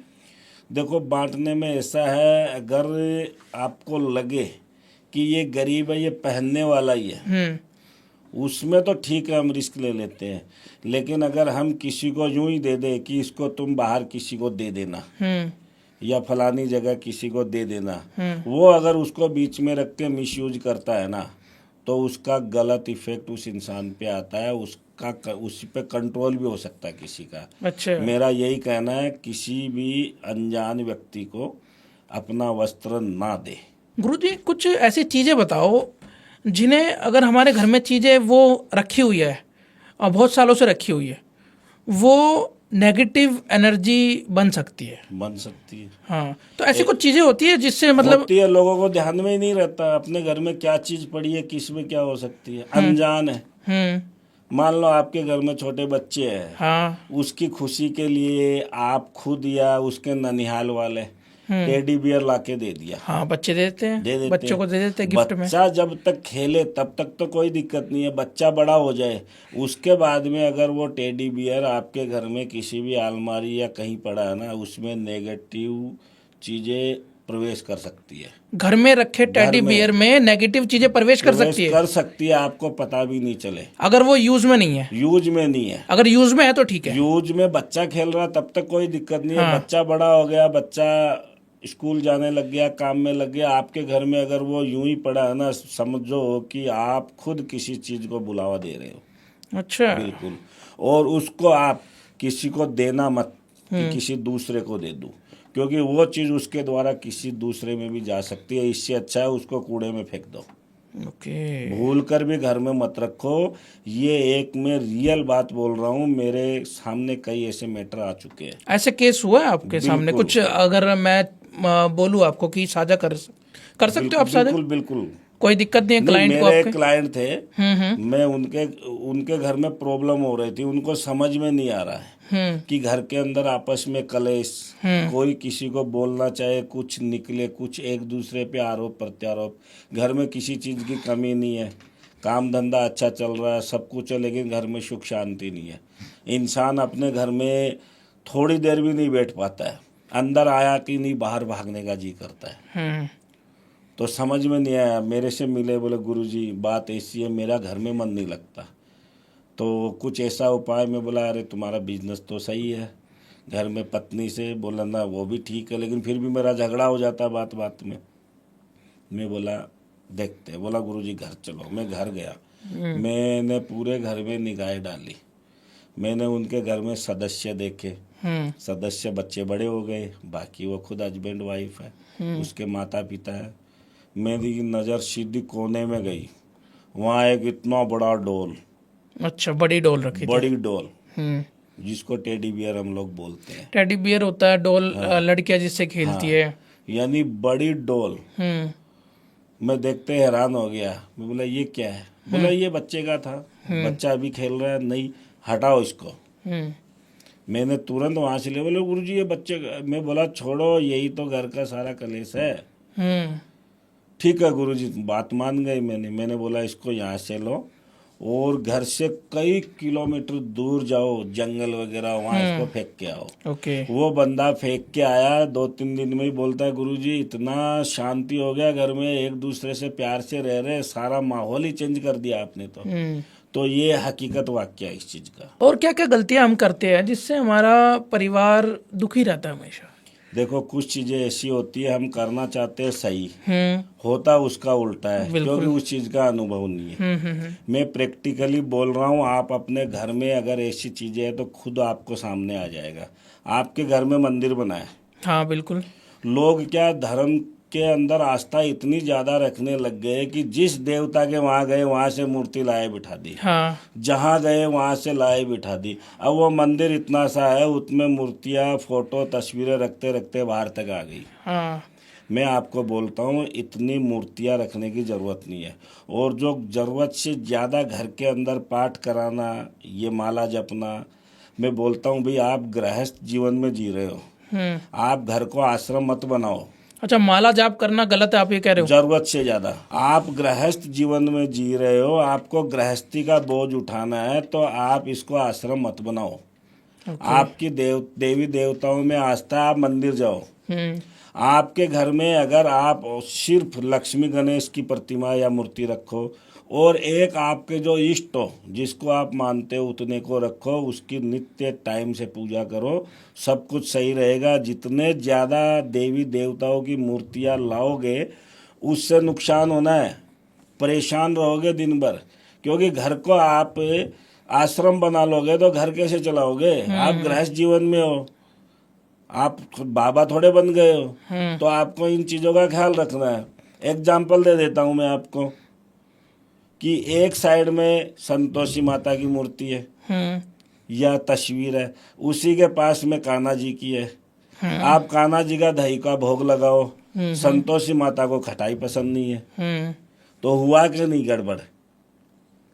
देखो, बांटने में ऐसा है, अगर आपको लगे कि ये गरीब है, ये पहनने वाला ही है, उसमें तो ठीक है, हम रिस्क ले लेते हैं। लेकिन अगर हम किसी को यूं ही दे दे कि इसको तुम बाहर किसी को दे देना, या फलानी जगह किसी को दे देना, वो अगर उसको बीच में रख के मिसयूज करता है ना, तो उसका गलत इफेक्ट उस इंसान पे आता है, उसका उसी पे कंट्रोल भी हो सकता है किसी का। अच्छा। मेरा यही कहना है, किसी भी अनजान व्यक्ति को अपना वस्त्र ना दे। गुरुजी कुछ ऐसी चीज़ें बताओ जिन्हें अगर हमारे घर में चीज़ें वो रखी हुई है और बहुत सालों से रखी हुई है, वो नेगेटिव एनर्जी बन सकती है। बन सकती है। हाँ, तो ऐसी कुछ चीज़ें होती है जिससे मतलब होती है, लोगों को ध्यान में ही नहीं रहता अपने घर में क्या चीज पड़ी है, किस में क्या हो सकती है, अनजान है। मान लो आपके घर में छोटे बच्चे हैं, हाँ उसकी खुशी के लिए आप खुद या उसके ननिहाल वाले टेडी बियर लाके दे दिया, हाँ, बच्चे दे देते हैं, दे देते बच्चों को दे देते हैं गिफ्ट में। बच्चा जब तक खेले तब तक तो कोई दिक्कत नहीं है, बच्चा बड़ा हो जाए उसके बाद में अगर वो टेडी बियर आपके घर में किसी भी अलमारी या कहीं पड़ा है ना, उसमें नेगेटिव चीजें प्रवेश कर सकती है। घर में रखे टेडी बियर में नेगेटिव चीजें प्रवेश कर सकती है, कर सकती है, आपको पता भी नहीं चले। अगर वो यूज में नहीं है। यूज में नहीं है, अगर यूज में है तो ठीक है। यूज में बच्चा खेल रहा तब तक कोई दिक्कत नहीं है। बच्चा बड़ा हो गया, बच्चा स्कूल जाने लग गया, काम में लग गया, आपके घर में अगर वो यूं ही पड़ा है ना, समझो कि आप खुद किसी चीज को बुलावा दे रहे हो। अच्छा। बिल्कुल। और उसको आप किसी को देना मत कि किसी दूसरे को दे दूं, क्योंकि वो चीज उसके द्वारा किसी दूसरे में भी जा सकती है। इससे अच्छा है उसको कूड़े में फेंक दो। ओके। भूल कर भी घर में मत रखो। ये एक मैं रियल बात बोल रहा हूँ, मेरे सामने कई ऐसे मैटर आ चुके हैं। ऐसे केस हुआ है आपके सामने कुछ? अगर मैं बोलूँ आपको कि साझा कर सकते हो आप साझा? बिल्कुल बिल्कुल, कोई दिक्कत नहीं है क्लाइंट को मेरे आपके? एक क्लाइंट थे, मैं उनके घर में प्रॉब्लम हो रही थी, उनको समझ में नहीं आ रहा है कि घर के अंदर आपस में कलेश, कोई किसी को बोलना चाहे कुछ निकले, कुछ एक दूसरे पे आरोप प्रत्यारोप। घर में किसी चीज की कमी नहीं है, काम धंधा अच्छा चल रहा है, सब कुछ है, लेकिन घर में सुख शांति नहीं है। इंसान अपने घर में थोड़ी देर भी नहीं बैठ पाता है, अंदर आया कि नहीं बाहर भागने का जी करता है। तो समझ में नहीं आया, मेरे से मिले, बोले गुरुजी बात ऐसी है, मेरा घर में मन नहीं लगता, तो कुछ ऐसा उपाय। मैं बोला अरे तुम्हारा बिजनेस तो सही है, घर में पत्नी से बोला ना वो भी ठीक है, लेकिन फिर भी मेरा झगड़ा हो जाता बात बात में। मैं बोला देखते, बोला गुरुजी घर चलो। मैं घर गया, मैंने पूरे घर में निगाहें डाली, मैंने उनके घर में सदस्य देखे। सदस्य बच्चे बड़े हो गए, बाकी वो खुद हस्बैंड वाइफ है, उसके माता पिता है। मेरी नज़र सीधी कोने में गई, वहाँ एक इतना बड़ा डोल। अच्छा, बड़ी डोल रखी थी? बड़ी डोल, जिसको टेडी बियर हम लोग बोलते हैं। टेडी बियर होता है डोल, लड़कियां जिससे खेलती है, यानी बड़ी डोल। मैं देखते हैरान हो गया। मैं बोला ये क्या है? बोला ये बच्चे का था, बच्चा अभी खेल रहा है, नहीं हटाओ इसको। मैंने तुरंत वहां से ले, बोले गुरुजी ये बच्चे का। मैं बोला छोड़ो, यही तो घर का सारा कलेश है। ठीक है गुरुजी, बात मान गई। मैंने बोला इसको यहाँ से लो और घर से कई किलोमीटर दूर जाओ, जंगल वगैरह, वहाँ इसको फेंक के आओ। ओके। वो बंदा फेंक के आया, 2-3 दिन में ही बोलता है गुरुजी इतना शांति हो गया घर में, एक दूसरे से प्यार से रह रहे, सारा माहौल ही चेंज कर दिया आपने तो ये हकीकत वाक्य है इस चीज का। और क्या क्या गलतियां हम करते हैं जिससे हमारा परिवार दुखी रहता है हमेशा? देखो कुछ चीजें ऐसी होती है हम करना चाहते हैं सही, होता उसका उल्टा है, क्योंकि उस चीज का अनुभव नहीं है। मैं प्रैक्टिकली बोल रहा हूँ, आप अपने घर में अगर ऐसी चीजें हैं तो खुद आपको सामने आ जाएगा। आपके घर में मंदिर बना है, हाँ बिल्कुल, लोग क्या धर्म के अंदर आस्था इतनी ज्यादा रखने लग गए कि जिस देवता के वहां गए वहां से मूर्ति लाए बिठा दी, हाँ। जहां गए वहां से लाए बिठा दी। अब वो मंदिर इतना सा है, उसमें मूर्तियां, फोटो, तस्वीरें रखते रखते बाहर तक आ गई। हाँ। मैं आपको बोलता हूँ इतनी मूर्तियां रखने की जरूरत नहीं है। और जो जरूरत से ज्यादा घर के अंदर पाठ कराना, ये माला जपना, मैं बोलता हूँ भाई आप गृहस्थ जीवन में जी रहे हो, आप घर को आश्रम मत बनाओ। अच्छा, माला जाप करना गलत है आप ये कह रहे हो? जरूरत से ज्यादा आप गृहस्थ जीवन में जी रहे हो, आपको गृहस्थी का बोझ उठाना है तो आप इसको आश्रम मत बनाओ। आपकी देवी देवताओं में आस्था, आप मंदिर जाओ। आपके घर में अगर आप सिर्फ लक्ष्मी गणेश की प्रतिमा या मूर्ति रखो और एक आपके जो इष्ट हो जिसको आप मानते हो उतने को रखो, उसकी नित्य टाइम से पूजा करो, सब कुछ सही रहेगा। जितने ज़्यादा देवी देवताओं की मूर्तियां लाओगे उससे नुकसान होना है। परेशान रहोगे दिन भर, क्योंकि घर को आप आश्रम बना लोगे तो घर कैसे चलाओगे? आप गृहस्थ जीवन में हो, आप बाबा थोड़े बन गए हो, तो आपको इन चीजों का ख्याल रखना है। एग्जाम्पल दे देता हूं मैं आपको कि एक साइड में संतोषी माता की मूर्ति है या तस्वीर है, उसी के पास में कान्हा जी की है। आप कान्हा जी का दही का भोग लगाओ, संतोषी माता को खटाई पसंद नहीं है, तो हुआ कि नहीं गड़बड़?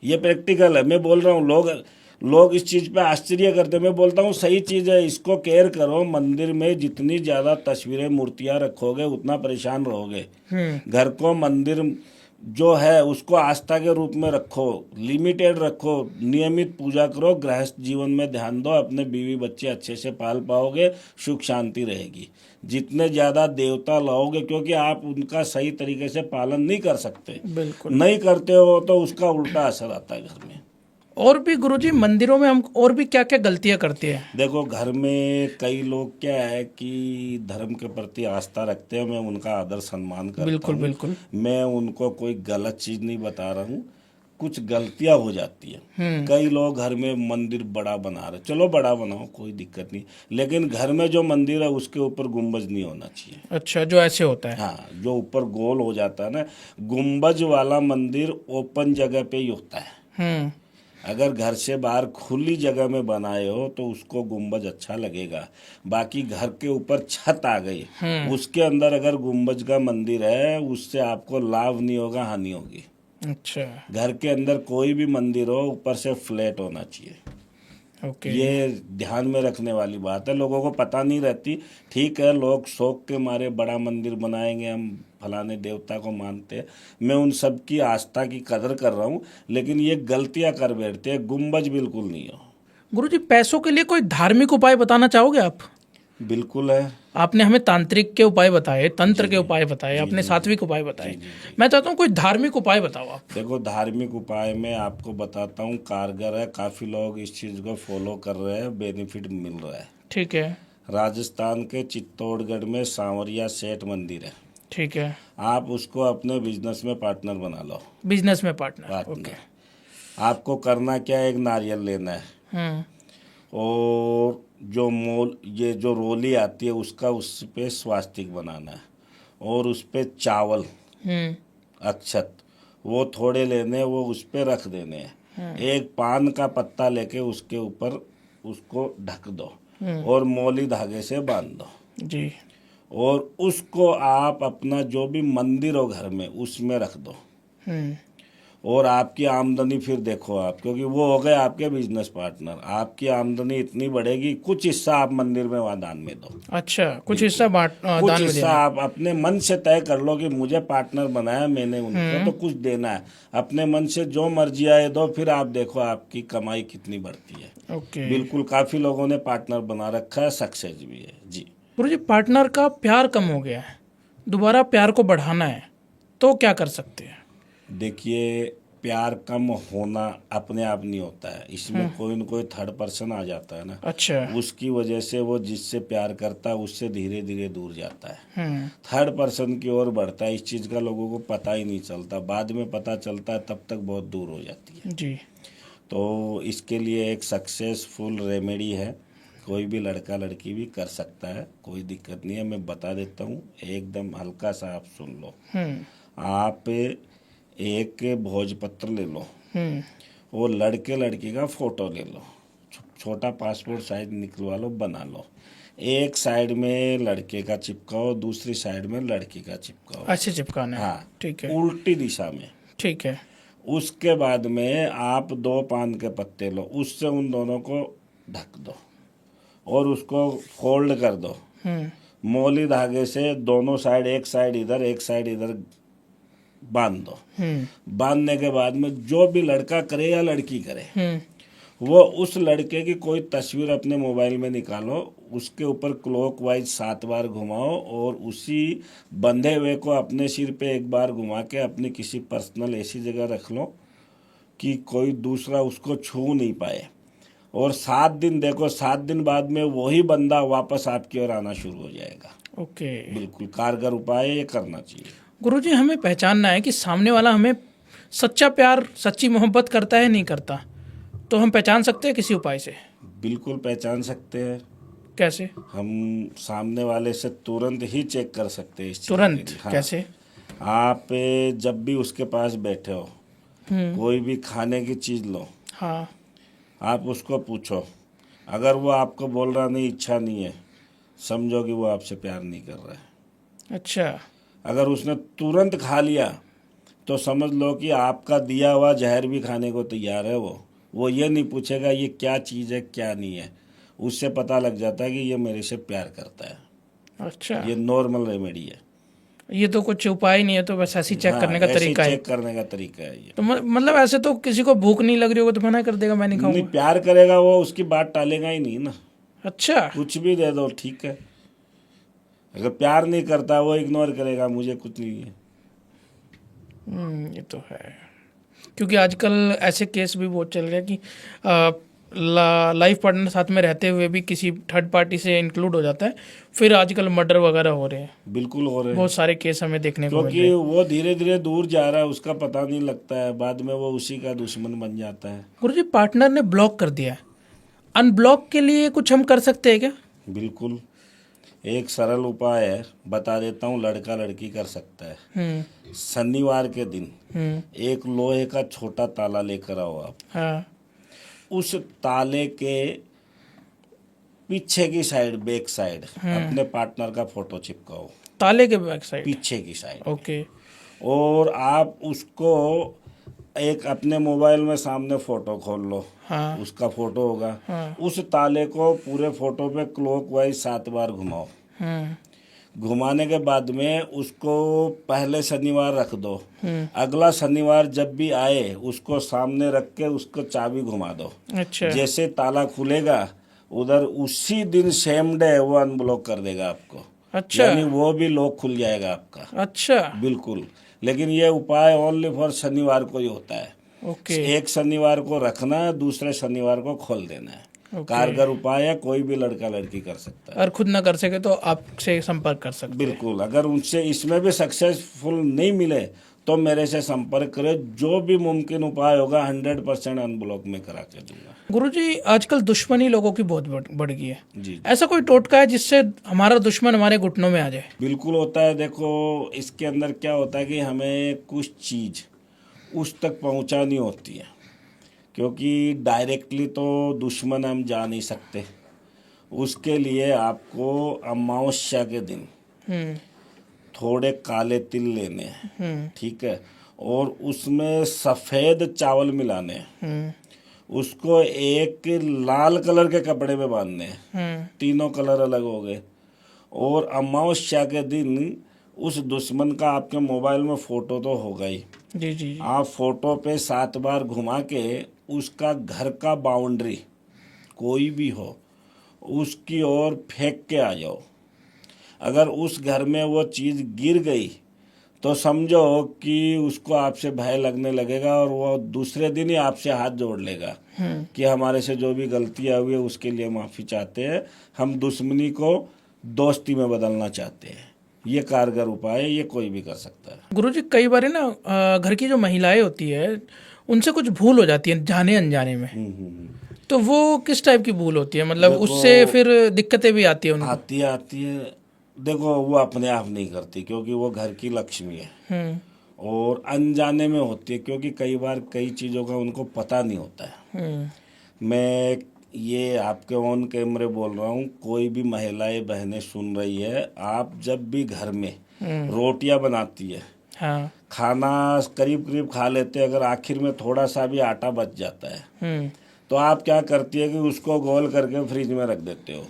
ये प्रैक्टिकल है, मैं बोल रहा हूँ। लोग इस चीज पे आश्चर्य करते हैं, मैं बोलता हूँ सही चीज है, इसको केयर करो। मंदिर में जितनी ज्यादा तस्वीरें मूर्तियां रखोगे उतना परेशान रहोगे। घर को मंदिर जो है उसको आस्था के रूप में रखो, लिमिटेड रखो, नियमित पूजा करो, गृहस्थ जीवन में ध्यान दो, अपने बीवी बच्चे अच्छे से पाल पाओगे, सुख शांति रहेगी। जितने ज्यादा देवता लाओगे, क्योंकि आप उनका सही तरीके से पालन नहीं कर सकते, बिल्कुल नहीं करते हो तो उसका उल्टा असर आता है घर में। और भी गुरुजी मंदिरों में हम और भी क्या क्या गलतियां करते हैं? देखो, घर में कई लोग क्या है कि धर्म के प्रति आस्था रखते हैं, मैं उनका आदर सम्मान करता बिल्कुल हूं। बिल्कुल। मैं उनको कोई गलत चीज नहीं बता रहा हूँ, कुछ गलतियां हो जाती है। कई लोग घर में मंदिर बड़ा बना रहे, चलो बड़ा बनाओ, कोई दिक्कत नहीं, लेकिन घर में जो मंदिर है उसके ऊपर गुम्बज नहीं होना चाहिए। अच्छा, जो ऐसे होता है। हाँ, जो ऊपर गोल हो जाता है ना, गुम्बज वाला मंदिर ओपन जगह पे ही होता है। अगर घर से बाहर खुली जगह में बनाए हो तो उसको गुम्बज अच्छा लगेगा। बाकी घर के ऊपर छत आ गई, उसके अंदर अगर गुम्बज का मंदिर है, उससे आपको लाभ नहीं होगा, हानि होगी। अच्छा, घर के अंदर कोई भी मंदिर हो, ऊपर से फ्लैट होना चाहिए। ओके। ये ध्यान में रखने वाली बात है, लोगों को पता नहीं रहती। ठीक है, लोग शौक के मारे बड़ा मंदिर बनाएंगे, हम फलाने देवता को मानते हैं, मैं उन सब की आस्था की कदर कर रहा हूँ, लेकिन ये गलतियां कर बैठते हैं। गुम्बज बिल्कुल नहीं हो। गुरुजी, पैसों के लिए कोई धार्मिक उपाय बताना चाहोगे आप? बिल्कुल है। आपने हमें तांत्रिक के उपाय बताए, तंत्र के उपाय बताए, आपने सात्विक उपाय बताए। मैं चाहता हूँ कोई धार्मिक उपाय बताओ आप। देखो, धार्मिक उपाय में आपको बताता हूँ, कारगर है, काफी लोग इस चीज को फॉलो कर रहे हैं, बेनिफिट मिल रहा है। ठीक है। राजस्थान के चित्तौड़गढ़ में सांवरिया सेठ मंदिर है। ठीक है। आप उसको अपने बिजनेस में पार्टनर बना लो। बिजनेस में पार्टनर। ओके। आपको करना क्या है, एक नारियल लेना है, और ये जो रोली आती है उसका उस पे स्वास्तिक बनाना है, और उस पे चावल, अक्षत वो थोड़े लेने, वो उस पे रख देने हैं। एक पान का पत्ता लेके उसके ऊपर उसको ढक दो और मौली धागे से बांध दो जी, और उसको आप अपना जो भी मंदिर हो घर में उसमें रख दो। और आपकी आमदनी फिर देखो आप, क्योंकि वो हो गए आपके बिजनेस पार्टनर, आपकी आमदनी इतनी बढ़ेगी। कुछ हिस्सा आप मंदिर में वहाँ दान में दो। अच्छा, कुछ हिस्सा दान कुछ में हिस्सा देना। आप अपने मन से तय कर लो कि मुझे पार्टनर बनाया मैंने, उनको तो कुछ देना है। अपने मन से जो मर्जी आए दो, फिर आप देखो आपकी कमाई कितनी बढ़ती है। ओके। बिल्कुल, काफी लोगों ने पार्टनर बना रखा है, सक्सेस भी है जी। गुरुजी, पार्टनर का प्यार कम हो गया है, दोबारा प्यार को बढ़ाना है तो क्या कर सकते हैं? देखिए, प्यार कम होना अपने आप नहीं होता है, इसमें कोई न कोई थर्ड पर्सन आ जाता है ना। अच्छा। उसकी वजह से वो जिससे प्यार करता है उससे धीरे धीरे दूर जाता है, थर्ड पर्सन की ओर बढ़ता है। इस चीज़ का लोगों को पता ही नहीं चलता, बाद में पता चलता है, तब तक बहुत दूर हो जाती है जी। तो इसके लिए एक सक्सेसफुल रेमेडी है, कोई भी लड़का लड़की भी कर सकता है, कोई दिक्कत नहीं है। मैं बता देता हूँ, एकदम हल्का सा, आप सुन लो। आप एक भोजपत्र ले लो और लड़के लड़की का फोटो ले लो, छोटा पासपोर्ट साइज निकलवा लो, बना लो। एक साइड में लड़के का चिपकाओ, दूसरी साइड में लड़की का चिपकाओ। ऐसे चिपकाना है? हाँ, ठीक है। उल्टी दिशा में। ठीक है। उसके बाद में आप 2 पान के पत्ते लो, उससे उन दोनों को ढक दो और उसको फोल्ड कर दो। मौली धागे से दोनों साइड, एक साइड इधर एक साइड इधर बांध दो। बांधने के बाद में जो भी लड़का करे या लड़की करे, वो उस लड़के की कोई तस्वीर अपने मोबाइल में निकालो, उसके ऊपर क्लॉकवाइज 7 बार घुमाओ और उसी बंधे हुए को अपने सिर पे एक बार घुमा के अपनी किसी पर्सनल ऐसी जगह रख लो कि कोई दूसरा उसको छू नहीं पाए। और 7 दिन देखो, 7 दिन बाद में वही बंदा वापस आपकी ओर आना शुरू हो जाएगा। ओके। बिल्कुल कारगर उपाय, ये करना चाहिए। गुरुजी, हमें पहचानना है कि सामने वाला हमें सच्चा प्यार सच्ची मोहब्बत करता है नहीं करता, तो हम पहचान सकते हैं किसी उपाय से? बिल्कुल पहचान सकते हैं। कैसे? हम सामने वाले से तुरंत ही चेक कर सकते हैं इस चीज़ तुरंत? के लिए। हाँ। कैसे? आप जब भी उसके पास बैठे हो, कोई भी खाने की चीज़ लो, हाँ। आप उसको पूछो, अगर वो आपको बोल रहा नहीं, इच्छा नहीं है, समझो कि वो आपसे प्यार नहीं कर रहा है। अच्छा। अगर उसने तुरंत खा लिया तो समझ लो कि आपका दिया हुआ जहर भी खाने को तैयार है। वो ये नहीं पूछेगा ये क्या चीज़ है क्या नहीं है, उससे पता लग जाता है कि ये मेरे से प्यार करता है। अच्छा, ये नॉर्मल रेमेडी है। ये तो कुछ उपाय ही नहीं है, तो बस ऐसे ही चेक हाँ, करने का ऐसे ही तरीका है। चेक करने का तरीका है ये। तो मतलब ऐसे तो किसी को भूख नहीं लग रही होगी तो मना कर देगा, मैं नहीं नहीं, खाऊंगा। प्यार करेगा वो, उसकी बात टालेगा ही नहीं ना। अच्छा। कुछ भी दे दो ठीक है। अगर प्यार नहीं करता वो इग्नोर करेगा, मुझे कुछ नहीं है। ये तो है, क्योंकि आजकल ऐसे केस भी बहुत चल गए कि लाइफ पार्टनर साथ में रहते हुए भी किसी थर्ड पार्टी से इंक्लूड हो जाता है, फिर आजकल मर्डर वगैरह हो रहे हैं। बिल्कुल हो रहे हैं, बहुत सारे केस हमें देखने को मिल रहे क्योंकि हैं। वो धीरे धीरे दूर जा रहा है, उसका पता नहीं लगता है, बाद में वो उसी का दुश्मन बन जाता है। गुरुजी, पार्टनर ने ब्लॉक कर दिया है, अनब्लॉक के लिए कुछ हम कर सकते हैं क्या? बिल्कुल, एक सरल उपाय है, बता देता हूँ, लड़का लड़की कर सकता है। शनिवार के दिन एक लोहे का छोटा ताला लेकर आओ आप। हाँ। उस ताले के पीछे की साइड, बैक साइड, अपने पार्टनर का फोटो चिपकाओ। ताले के बैक साइड? पीछे की साइड। ओके। और आप उसको एक अपने मोबाइल में सामने फोटो खोल लो। हाँ। उसका फोटो होगा। हाँ। उस ताले को पूरे फोटो पे क्लॉकवाइज 7 बार घुमाओ। घुमाने के बाद में उसको पहले शनिवार रख दो। अगला शनिवार जब भी आए उसको सामने रख के उसको चाबी घुमा दो। अच्छा। जैसे ताला खुलेगा उधर उसी दिन सेम डे वो अनब्लॉक कर देगा आपको। अच्छा। यानी वो भी लॉक खुल जाएगा आपका। अच्छा। बिल्कुल, लेकिन ये उपाय ओनली फॉर शनिवार को ही होता है। ओके। एक शनिवार को रखना है, दूसरे शनिवार को खोल देना है। ओके। कारगर उपाय है, कोई भी लड़का लड़की कर सकता है। अगर खुद ना कर सके तो आपसे संपर्क कर सकते हैं। बिल्कुल, अगर उनसे इसमें भी सक्सेसफुल नहीं मिले तो मेरे से संपर्क करें, जो भी मुमकिन उपाय होगा 100% अनब्लॉक में करा के दूंगा। गुरुजी, आजकल दुश्मनी लोगों की बहुत बढ़ गई है। जी। ऐसा कोई टोटका है जिससे हमारा दुश्मन हमारे घुटनों में आ जाए? बिल्कुल होता है। देखो, इसके अंदर क्या होता है कि हमें कुछ चीज़ उस तक पहुंचानी होती है, क्योंकि डायरेक्टली तो दुश्मन हम जा नहीं सकते। उसके लिए आपको अमावस्या के दिन थोड़े काले तिल लेने हैं, ठीक है, और उसमें सफ़ेद चावल मिलाने हैं। उसको एक लाल कलर के कपड़े में बांधने हैं। तीनों कलर अलग हो गए। और अमावस्या के दिन उस दुश्मन का आपके मोबाइल में फ़ोटो तो होगा ही। जी जी। आप फोटो पे 7 बार घुमा के उसका घर का बाउंड्री कोई भी हो उसकी ओर फेंक के आ जाओ। अगर उस घर में वो चीज़ गिर गई तो समझो कि उसको आपसे भय लगने लगेगा और वो दूसरे दिन ही आपसे हाथ जोड़ लेगा कि हमारे से जो भी गलतियाँ हुई है उसके लिए माफ़ी चाहते हैं, हम दुश्मनी को दोस्ती में बदलना चाहते हैं। ये कारगर उपाय है, ये कोई भी कर सकता है। गुरुजी, कई बार है ना, घर की जो महिलाएं होती है उनसे कुछ भूल हो जाती है जाने अनजाने में। तो वो किस टाइप की भूल होती है? मतलब उससे फिर दिक्कतें भी आती है उनको? आती है। देखो, वो अपने आप नहीं करती क्योंकि वो घर की लक्ष्मी है। और अनजाने में होती है क्योंकि कई बार कई चीज़ों का उनको पता नहीं होता है। मैं ये आपके ऑन कैमरे बोल रहा हूँ, कोई भी महिलाएं बहनें सुन रही है, आप जब भी घर में रोटियां बनाती है, हाँ। खाना करीब करीब खा लेते हैं, अगर आखिर में थोड़ा सा भी आटा बच जाता है तो आप क्या करती है कि उसको गोल करके फ्रिज में रख देते हो।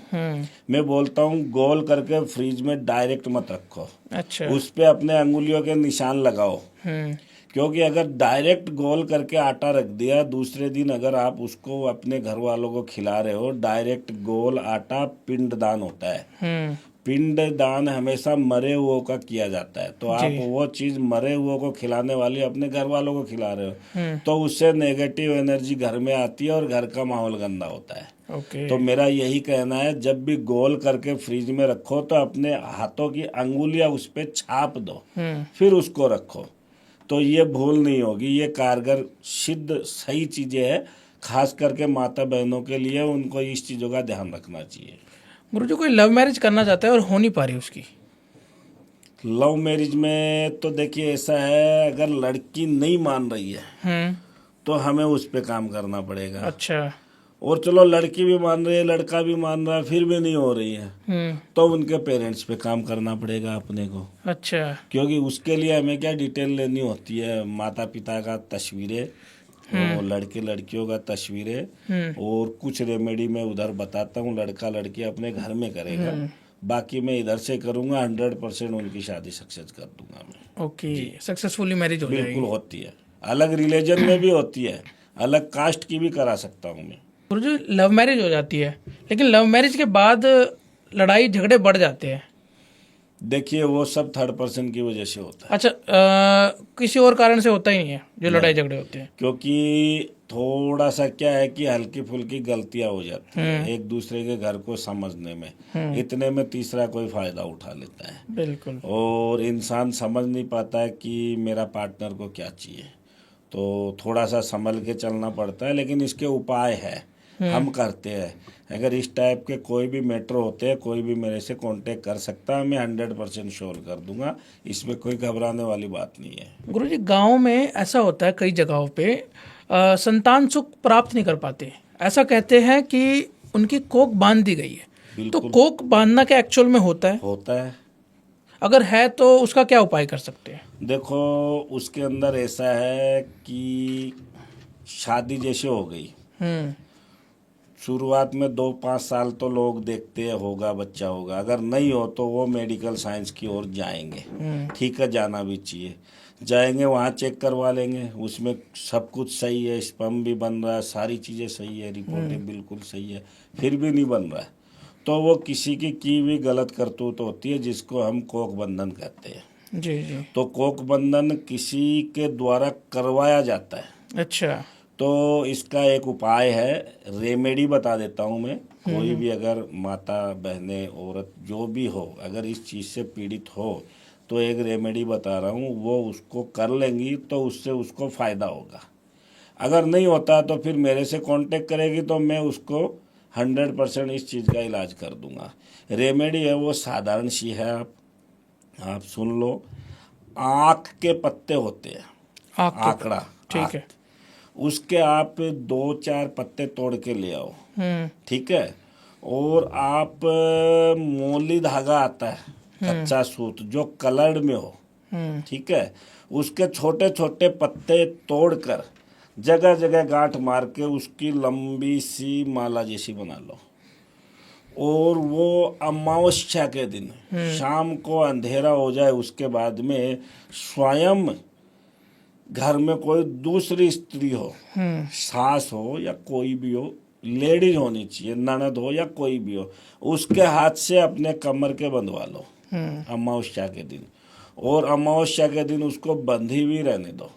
मैं बोलता हूँ गोल करके फ्रिज में डायरेक्ट मत रखो। अच्छा। उस पे अपने अंगुलियों के निशान लगाओ, क्योंकि अगर डायरेक्ट गोल करके आटा रख दिया, दूसरे दिन अगर आप उसको अपने घर वालों को खिला रहे हो, डायरेक्ट गोल आटा पिंडदान होता है। पिंडदान हमेशा मरे हुओं का किया जाता है, तो आप वो चीज़ मरे हुओं को खिलाने वाली अपने घर वालों को खिला रहे हो, तो उससे नेगेटिव एनर्जी घर में आती है और घर का माहौल गंदा होता है। ओके। तो मेरा यही कहना है, जब भी गोल करके फ्रिज में रखो तो अपने हाथों की अंगुलियां उस पर छाप दो, फिर उसको रखो, तो ये भूल नहीं होगी, ये कारगर सिद्ध सही चीज़ें हैं, खास करके माता बहनों के लिए उनको इस चीज़ों का ध्यान रखना चाहिए। गुरुजी कोई लव मैरिज करना चाहता है और हो नहीं पा रही उसकी। लव मैरिज में तो देखिए ऐसा है, अगर लड़की नहीं मान रही है तो हमें उस पे काम करना पड़ेगा। अच्छा। और चलो लड़की भी मान रही है, लड़का भी मान रहा है, फिर भी नहीं हो रही है तो उनके पेरेंट्स पे काम करना पड़ेगा अपने को। अच्छा। क्योंकि उसके लिए हमें क्या डिटेल लेनी होती है, माता पिता का तस्वीरें और लड़के लड़कियों का तस्वीरें, और कुछ रेमेडी मैं उधर बताता हूँ, लड़का लड़की अपने घर में करेगा, बाकी मैं इधर से करूँगा। 100% उनकी शादी सक्सेस कर दूंगा मैं। ओके, सक्सेसफुली मैरिज हो बिल्कुल जाएगी। होती है, अलग रिलीजन में भी होती है, अलग कास्ट की भी करा सकता हूँ मैं। गुरुजी लव मैरिज हो जाती है, लेकिन लव मैरिज के बाद लड़ाई झगड़े बढ़ जाते हैं। देखिए वो सब थर्ड पर्सन की वजह से होता है। अच्छा, किसी और कारण से होता ही नहीं है जो लड़ाई झगड़े होते हैं? क्योंकि थोड़ा सा क्या है कि हल्की फुल्की गलतियां हो जाती है एक दूसरे के घर को समझने में, इतने में तीसरा कोई फायदा उठा लेता है। बिल्कुल। और इंसान समझ नहीं पाता है कि मेरा पार्टनर को क्या चाहिए, तो थोड़ा सा संभल के चलना पड़ता है। लेकिन इसके उपाय है, हम करते हैं। अगर इस टाइप के कोई भी मैटर होते हैं, कोई भी मेरे से कांटेक्ट कर सकता है, मैं 100% श्योर कर दूंगा, इसमें कोई घबराने वाली बात नहीं है। गुरुजी गांव में ऐसा होता है कई जगहों पे, संतान सुख प्राप्त नहीं कर पाते, ऐसा कहते हैं कि उनकी कोख बांध दी गई है। तो बिल्कुल कोख बांधना क्या एक्चुअल में होता है? होता है। अगर है तो उसका क्या उपाय कर सकते हैं? देखो उसके अंदर ऐसा है कि शादी जैसे हो गई, शुरुआत में 2-5 साल तो लोग देखते हैं होगा बच्चा होगा, अगर नहीं हो तो वो मेडिकल साइंस की ओर जाएंगे। ठीक है, जाना भी चाहिए, जाएंगे वहाँ चेक करवा लेंगे, उसमें सब कुछ सही है, स्पर्म भी बन रहा है, सारी चीज़ें सही है, रिपोर्टें बिल्कुल सही है, फिर भी नहीं बन रहा है, तो वो किसी की हुई गलत करतूत होती है, जिसको हम कोख बंधन कहते हैं। जी जी। तो कोख बंधन किसी के द्वारा करवाया जाता है। अच्छा। तो इसका एक उपाय है, रेमेडी बता देता हूँ मैं। कोई भी अगर माता बहनें औरत जो भी हो, अगर इस चीज़ से पीड़ित हो तो एक रेमेडी बता रहा हूँ, वो उसको कर लेंगी तो उससे उसको फ़ायदा होगा। अगर नहीं होता तो फिर मेरे से कांटेक्ट करेगी तो मैं उसको 100% इस चीज़ का इलाज कर दूंगा। रेमेडी है वो साधारण सी है, आप सुन लो। आँख के पत्ते होते हैं, आंकड़ा, ठीक है। उसके आप 2-4 पत्ते तोड़ के ले आओ, ठीक है। और आप मोली धागा आता है, कच्चा सूत जो कलर्ड में हो, ठीक है, उसके छोटे छोटे पत्ते तोड़कर जगह जगह गांठ मार के उसकी लंबी सी माला जैसी बना लो। और वो अमावस्या के दिन शाम को अंधेरा हो जाए, उसके बाद में स्वयं घर में कोई दूसरी स्त्री हो, सास हो या कोई भी हो, लेडीज होनी चाहिए, ननद हो या कोई भी हो, उसके हाथ से अपने कमर के बंधवा लो अमावस्या के दिन। और अमावस्या के दिन उसको बंधी हुई रहने दो।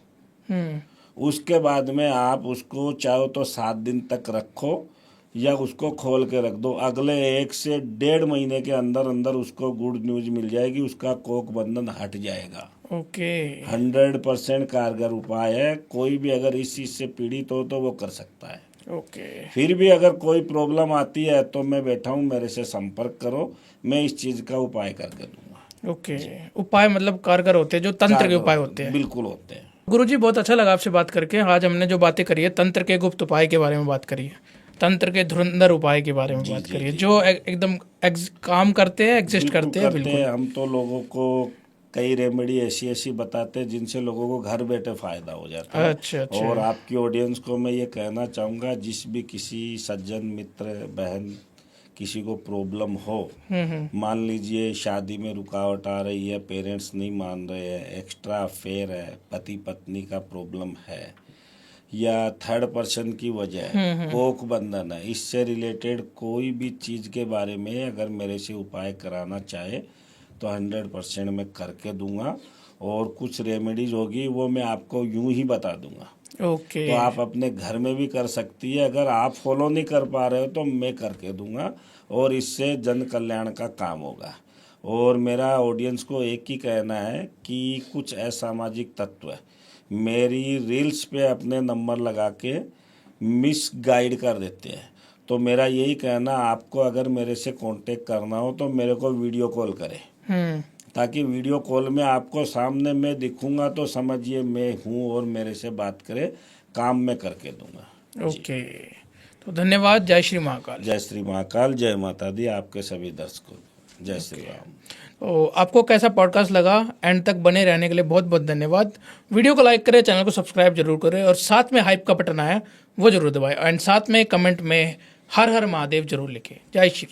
उसके बाद में आप उसको चाहो तो 7 दिन तक रखो या उसको खोल के रख दो। अगले 1 से 1.5 महीने के अंदर अंदर उसको गुड न्यूज मिल जाएगी, उसका कोख बंधन हट जाएगा। ओके। 100% कारगर उपाय है, कोई भी अगर इस चीज से पीड़ित हो तो वो कर सकता है। ओके। फिर भी अगर कोई प्रॉब्लम आती है तो मैं बैठा हूँ, मेरे से संपर्क करो, मैं इस चीज का उपाय करके दूंगा। ओके। उपाय मतलब कारगर होते हैं, जो तंत्र के उपाय होते हैं। बिल्कुल होते हैं। गुरुजी बहुत अच्छा लगा आपसे बात करके। आज हमने जो बातें करी है, तंत्र के गुप्त उपाय के बारे में बात करी है, तंत्र के धुरंधर उपाय के बारे में बात करी है, जो एकदम काम करते हैं, एग्जिस्ट करते हैं। बिल्कुल। हम तो लोगों को कई रेमेडी ऐसी ऐसी बताते हैं जिनसे लोगों को घर बैठे फायदा हो जाता है। अच्छा। और आपकी ऑडियंस को मैं ये कहना चाहूँगा, जिस भी किसी सज्जन मित्र बहन किसी को प्रॉब्लम हो, मान लीजिए शादी में रुकावट आ रही है, पेरेंट्स नहीं मान रहे हैं, एक्स्ट्रा अफेयर है, पति पत्नी का प्रॉब्लम है, या थर्ड पर्सन की वजह है, कोख बंधन है, इससे रिलेटेड कोई भी चीज़ के बारे में अगर मेरे से उपाय कराना चाहे तो 100% मैं करके दूंगा। और कुछ रेमेडीज होगी वो मैं आपको यूं ही बता दूंगा। ओके। तो आप अपने घर में भी कर सकती है, अगर आप फॉलो नहीं कर पा रहे हो तो मैं करके दूंगा, और इससे जन कल्याण का काम होगा। और मेरा ऑडियंस को एक ही कहना है कि कुछ असामाजिक तत्व मेरी रील्स पे अपने नंबर लगा के मिस गाइड कर देते हैं। तो मेरा यही कहना, आपको अगर मेरे से कांटेक्ट करना हो तो मेरे को वीडियो कॉल करें, ताकि वीडियो कॉल में आपको सामने मैं दिखूंगा तो समझिए मैं हूँ और मेरे से बात करें, काम मैं करके दूंगा। ओके, तो धन्यवाद। जय श्री महाकाल। जय श्री महाकाल, जय माता दी आपके सभी दर्शकों, जय श्री राम। तो आपको कैसा पॉडकास्ट लगा, एंड तक बने रहने के लिए बहुत बहुत धन्यवाद। वीडियो को लाइक करें, चैनल को सब्सक्राइब जरूर करें, और साथ में हाइप का बटन आया वो जरूर दबाएं, एंड साथ में कमेंट में हर हर महादेव जरूर लिखें। जय श्री